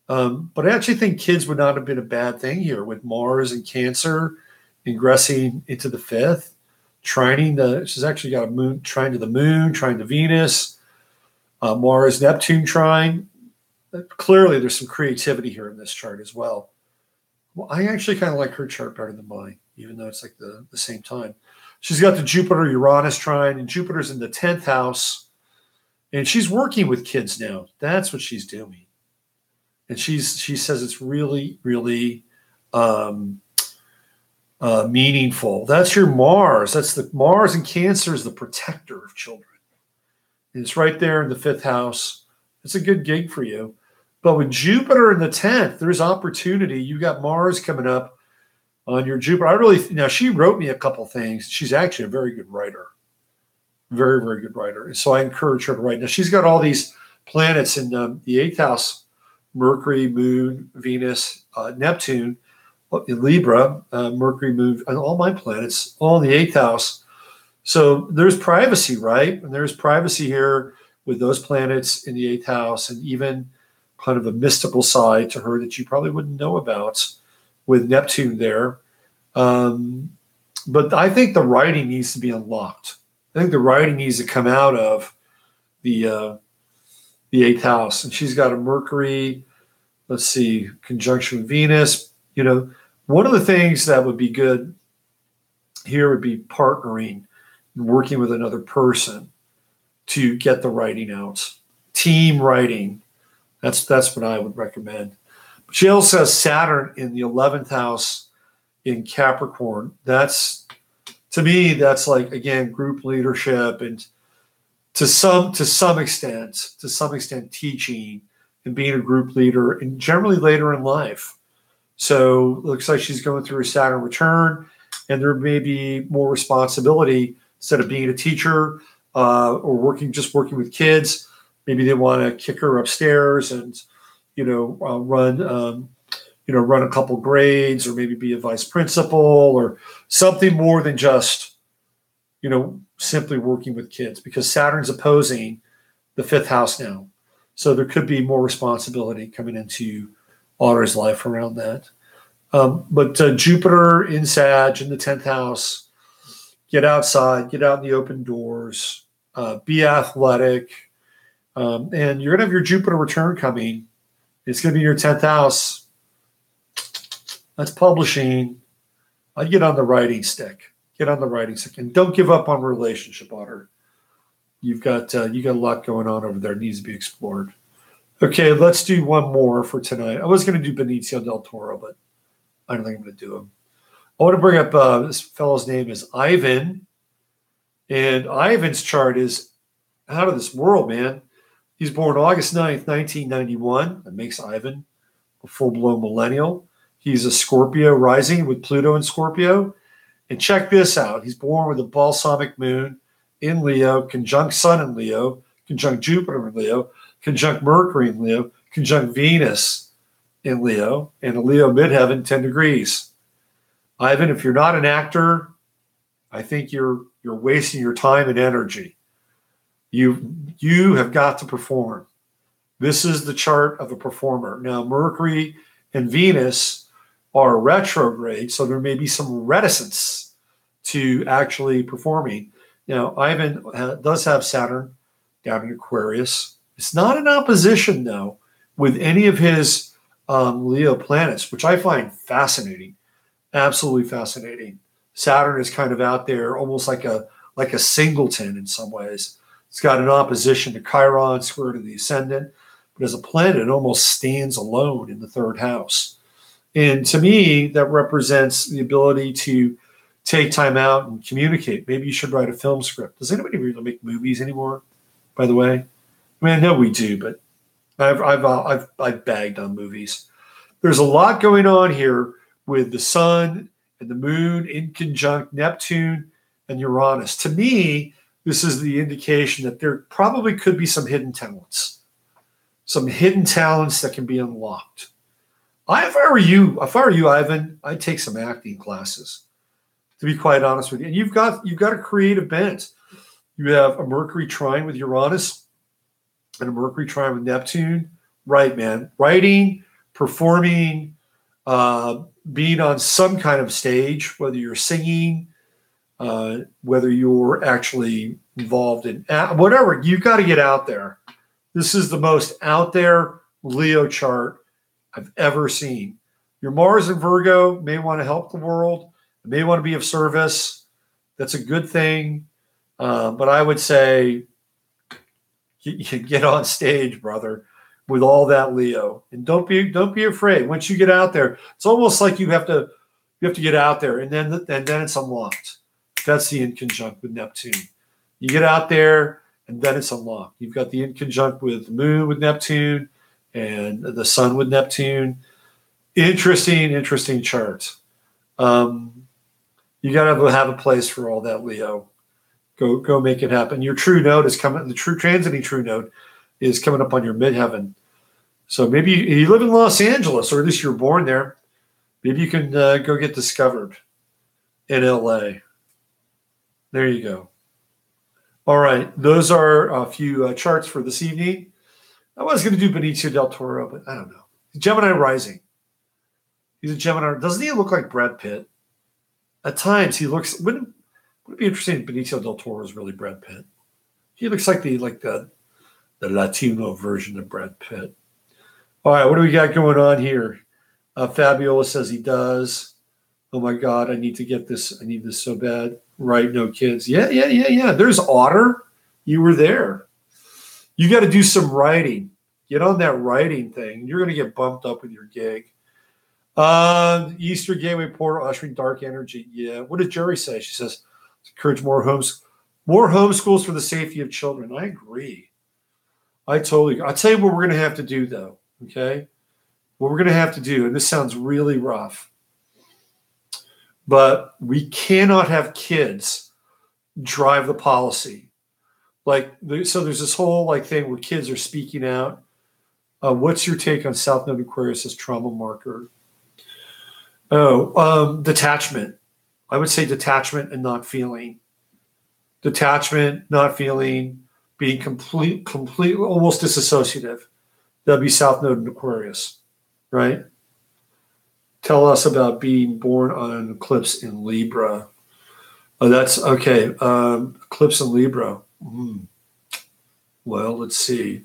But I actually think kids would not have been a bad thing here with Mars and Cancer ingressing into the fifth. She's actually got a moon, trine to the moon, trine to Venus, Mars, Neptune trine. Clearly, there's some creativity here in this chart as well. Well, I actually kind of like her chart better than mine, even though it's like the same time. She's got the Jupiter-Uranus trine, and Jupiter's in the 10th house. And she's working with kids now. That's what she's doing. And she says it's really, really meaningful. That's your Mars. That's the Mars in Cancer is the protector of children. And it's right there in the 5th house. It's a good gig for you. But with Jupiter in the 10th, there's opportunity. You got Mars coming up on your Jupiter. Now she wrote me a couple things. She's actually a very good writer. Very, very good writer. So I encourage her to write. Now she's got all these planets in the 8th house, Mercury, Moon, Venus, Neptune, in Libra, Mercury, Moon, and all my planets, all in the 8th house. So there's privacy, right? And there's privacy here with those planets in the 8th house, and even kind of a mystical side to her that you probably wouldn't know about with Neptune there. But I think the writing needs to be unlocked. I think the writing needs to come out of the 8th house. And she's got a Mercury, let's see, conjunction with Venus. You know, one of the things that would be good here would be partnering and working with another person to get the writing out. Team writing. That's what I would recommend. But she also has Saturn in the 11th house in Capricorn. To me, that's like, again, group leadership and to some extent teaching and being a group leader, and generally later in life. So it looks like she's going through a Saturn return, and there may be more responsibility instead of being a teacher or working with kids. Maybe they want to kick her upstairs and run a couple grades, or maybe be a vice principal or something more than just simply working with kids, because Saturn's opposing the 5th house now. So there could be more responsibility coming into Otter's life around that. But Jupiter in Sag in the 10th house, get outside, get out in the open doors, be athletic. And you're going to have your Jupiter return coming. It's going to be your 10th house. That's publishing. I'd get on the writing stick. And don't give up on relationship, Otter. You got a lot going on over there. It needs to be explored. Okay, let's do one more for tonight. I was going to do Benicio del Toro, but I don't think I'm going to do him. I want to bring up this fellow's name is Ivan. And Ivan's chart is out of this world, man. He's born August 9th, 1991. That makes Ivan a full-blown millennial. He's a Scorpio rising with Pluto in Scorpio. And check this out. He's born with a balsamic moon in Leo, conjunct Sun in Leo, conjunct Jupiter in Leo, conjunct Mercury in Leo, conjunct Venus in Leo, and a Leo midheaven, 10 degrees. Ivan, if you're not an actor, I think you're wasting your time and energy. You have got to perform. This is the chart of a performer. Now, Mercury and Venus are retrograde, so there may be some reticence to actually performing. Now, Ivan does have Saturn down in Aquarius. It's not in opposition, though, with any of his Leo planets, which I find fascinating, absolutely fascinating. Saturn is kind of out there, almost like a singleton in some ways. It's got an opposition to Chiron, square to the ascendant, but as a planet, it almost stands alone in the 3rd house. And to me, that represents the ability to take time out and communicate. Maybe you should write a film script. Does anybody really make movies anymore, by the way? I mean, I know we do, but I've bagged on movies. There's a lot going on here with the sun and the moon in conjunct Neptune and Uranus. To me, this is the indication that there probably could be some hidden talents that can be unlocked. If I were you, Ivan, I'd take some acting classes, to be quite honest with you. And you've got a creative bent. You have a Mercury trine with Uranus and a Mercury trine with Neptune. Right, man. Writing, performing, being on some kind of stage, whether you're singing, whether you're actually involved in whatever, you've got to get out there. This is the most out there Leo chart I've ever seen. Your Mars and Virgo may want to help the world, may want to be of service. That's a good thing. But I would say you get on stage, brother, with all that Leo, and don't be afraid. Once you get out there, it's almost like you have to You have to get out there, and then it's unlocked. That's the inconjunct with Neptune. You get out there, and then it's unlocked. You've got the inconjunct with the moon with Neptune and the sun with Neptune. Interesting chart. You got to have a place for all that, Leo. Go make it happen. Your true node is coming. The transiting true node is coming up on your midheaven. So maybe you live in Los Angeles, or at least you're born there. Maybe you can go get discovered in LA. There you go. All right. Those are a few charts for this evening. I was going to do Benicio del Toro, but I don't know. Gemini rising. He's a Gemini. Doesn't he look like Brad Pitt? At times he looks. Wouldn't it be interesting if Benicio del Toro is really Brad Pitt? He looks like the Latino version of Brad Pitt. All right, what do we got going on here? Fabiola says he does. Oh my God, I need to get this. I need this so bad. Right, no kids. Yeah. There's Otter. You were there. You got to do some writing. Get on that writing thing. You're going to get bumped up with your gig. Easter Gateway Portal, ushering dark energy. Yeah. What did Jerry say? She says, encourage more homeschools for the safety of children. I agree. I'll tell you what we're going to have to do, though. Okay. What we're going to have to do, and this sounds really rough, but we cannot have kids drive the policy. So there's this whole thing where kids are speaking out. What's your take on South Node Aquarius as trauma marker? Detachment. I would say detachment and not feeling. Detachment, not feeling, being complete, almost disassociative. That'd be South Node in Aquarius, right? Tell us about being born on an eclipse in Libra. Oh, that's okay. Eclipse in Libra. Well, let's see.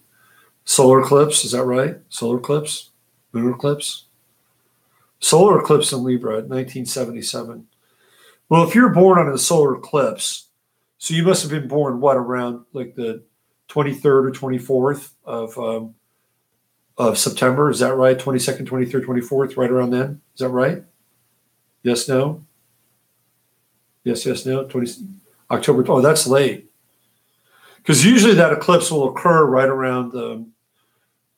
Solar eclipse, is that right? Solar eclipse? Lunar eclipse? Solar eclipse in Libra at 1977. Well, if you're born on a solar eclipse, so you must have been born, around the 23rd or 24th of September, is that right? 22nd, 23rd, 24th, right around then? Is that right? Yes, no? Yes, no? October. Oh, that's late. Because usually that eclipse will occur right around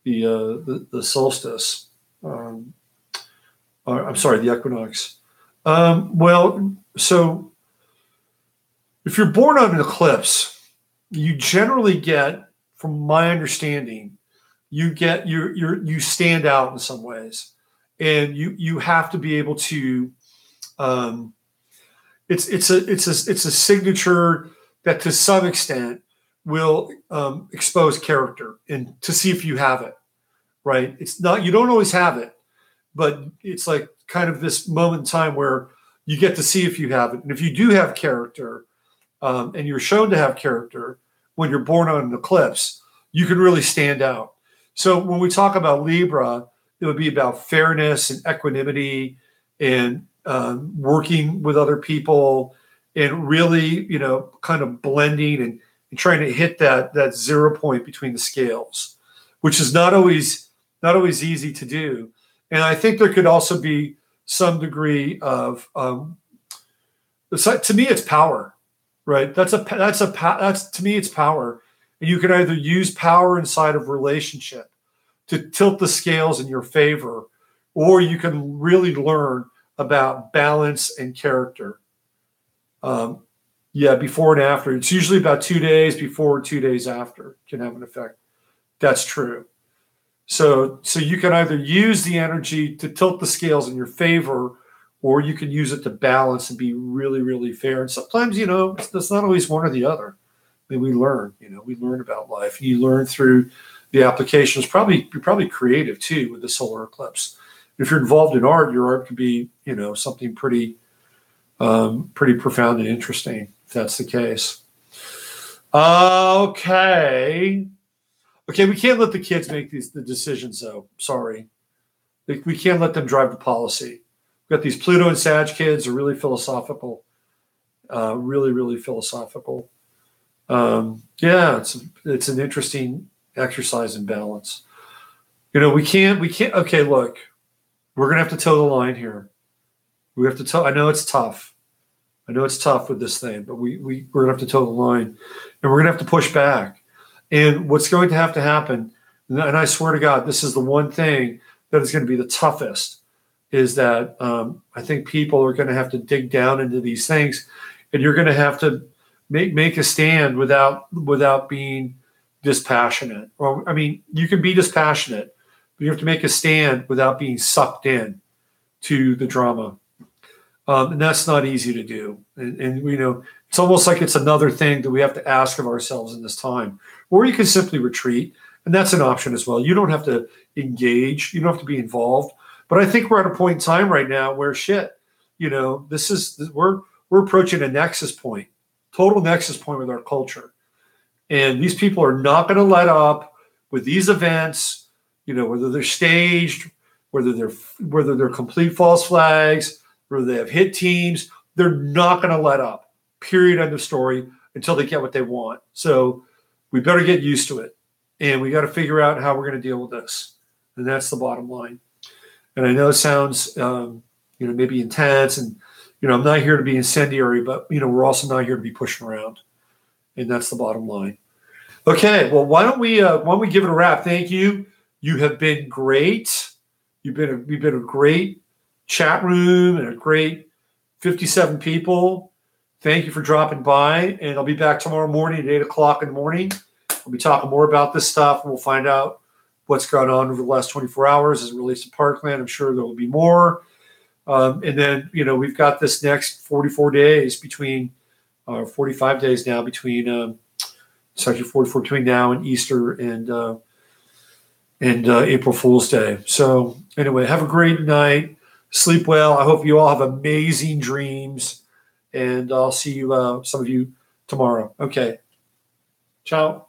the solstice. I'm sorry, the equinox. So if you're born on an eclipse, you generally get, from my understanding, you stand out in some ways, and you have to be able to. It's a signature that to some extent will expose character and to see if you have it, right? It's not, you don't always have it, but it's like kind of this moment in time where you get to see if you have it. And if you do have character, and you're shown to have character when you're born on an eclipse, you can really stand out. So when we talk about Libra, it would be about fairness and equanimity and working with other people and really, kind of blending and trying to hit that 0 point between the scales, which is not always easy to do. And I think there could also be some degree of, to me, it's power, right? That's to me, it's power. And you can either use power inside of relationship to tilt the scales in your favor, or you can really learn about balance and character. Before and after. It's usually about 2 days before, 2 days after can have an effect. That's true. So you can either use the energy to tilt the scales in your favor, or you can use it to balance and be really, really fair. And sometimes, it's not always one or the other. I mean, we learn about life. You learn through the applications. You're probably creative too with the solar eclipse. If you're involved in art, your art could be, something pretty profound and interesting, if that's the case. Okay, we can't let the kids make the decisions, though. Sorry. We can't let them drive the policy. We've got these Pluto and Sag kids are really philosophical, really, really philosophical. It's an interesting exercise in balance. We can't, okay, look, we're going to have to toe the line here. We have to tell. I know it's tough. I know it's tough with this thing, but we're going to have to toe the line, and we're going to have to push back. And what's going to have to happen, and I swear to God, this is the one thing that is going to be the toughest, is that I think people are going to have to dig down into these things, and you're going to have to make a stand without being dispassionate. Or, I mean, you can be dispassionate, but you have to make a stand without being sucked in to the drama. And that's not easy to do. And you know, it's almost like it's another thing that we have to ask of ourselves in this time. Or you can simply retreat, and that's an option as well. You don't have to engage. You don't have to be involved. But I think we're at a point in time right now where you know, we're approaching a nexus point, total nexus point with our culture. And these people are not going to let up with these events, you know, whether they're staged, whether they're complete false flags, whether they have hit teams, they're not going to let up. Period. End of story, until they get what they want. So we better get used to it. And we got to figure out how we're going to deal with this. And that's the bottom line. And I know it sounds, you know, maybe intense, and, you know, I'm not here to be incendiary, but, you know, we're also not here to be pushing around. And that's the bottom line. Okay. Well, why don't we give it a wrap? Thank you. You have been great. You've been a great chat room and a great 57 people. Thank you for dropping by. And I'll be back tomorrow morning at 8 o'clock in the morning. We'll be talking more about this stuff, and we'll find out what's gone on over the last 24 hours as it relates to Parkland. I'm sure there will be more. And then, you know, we've got this next 44 days between, 45 days now between, it's actually 44 between now and Easter and April Fool's Day. So anyway, have a great night. Sleep well. I hope you all have amazing dreams. And I'll see you, some of you tomorrow. Okay. Ciao.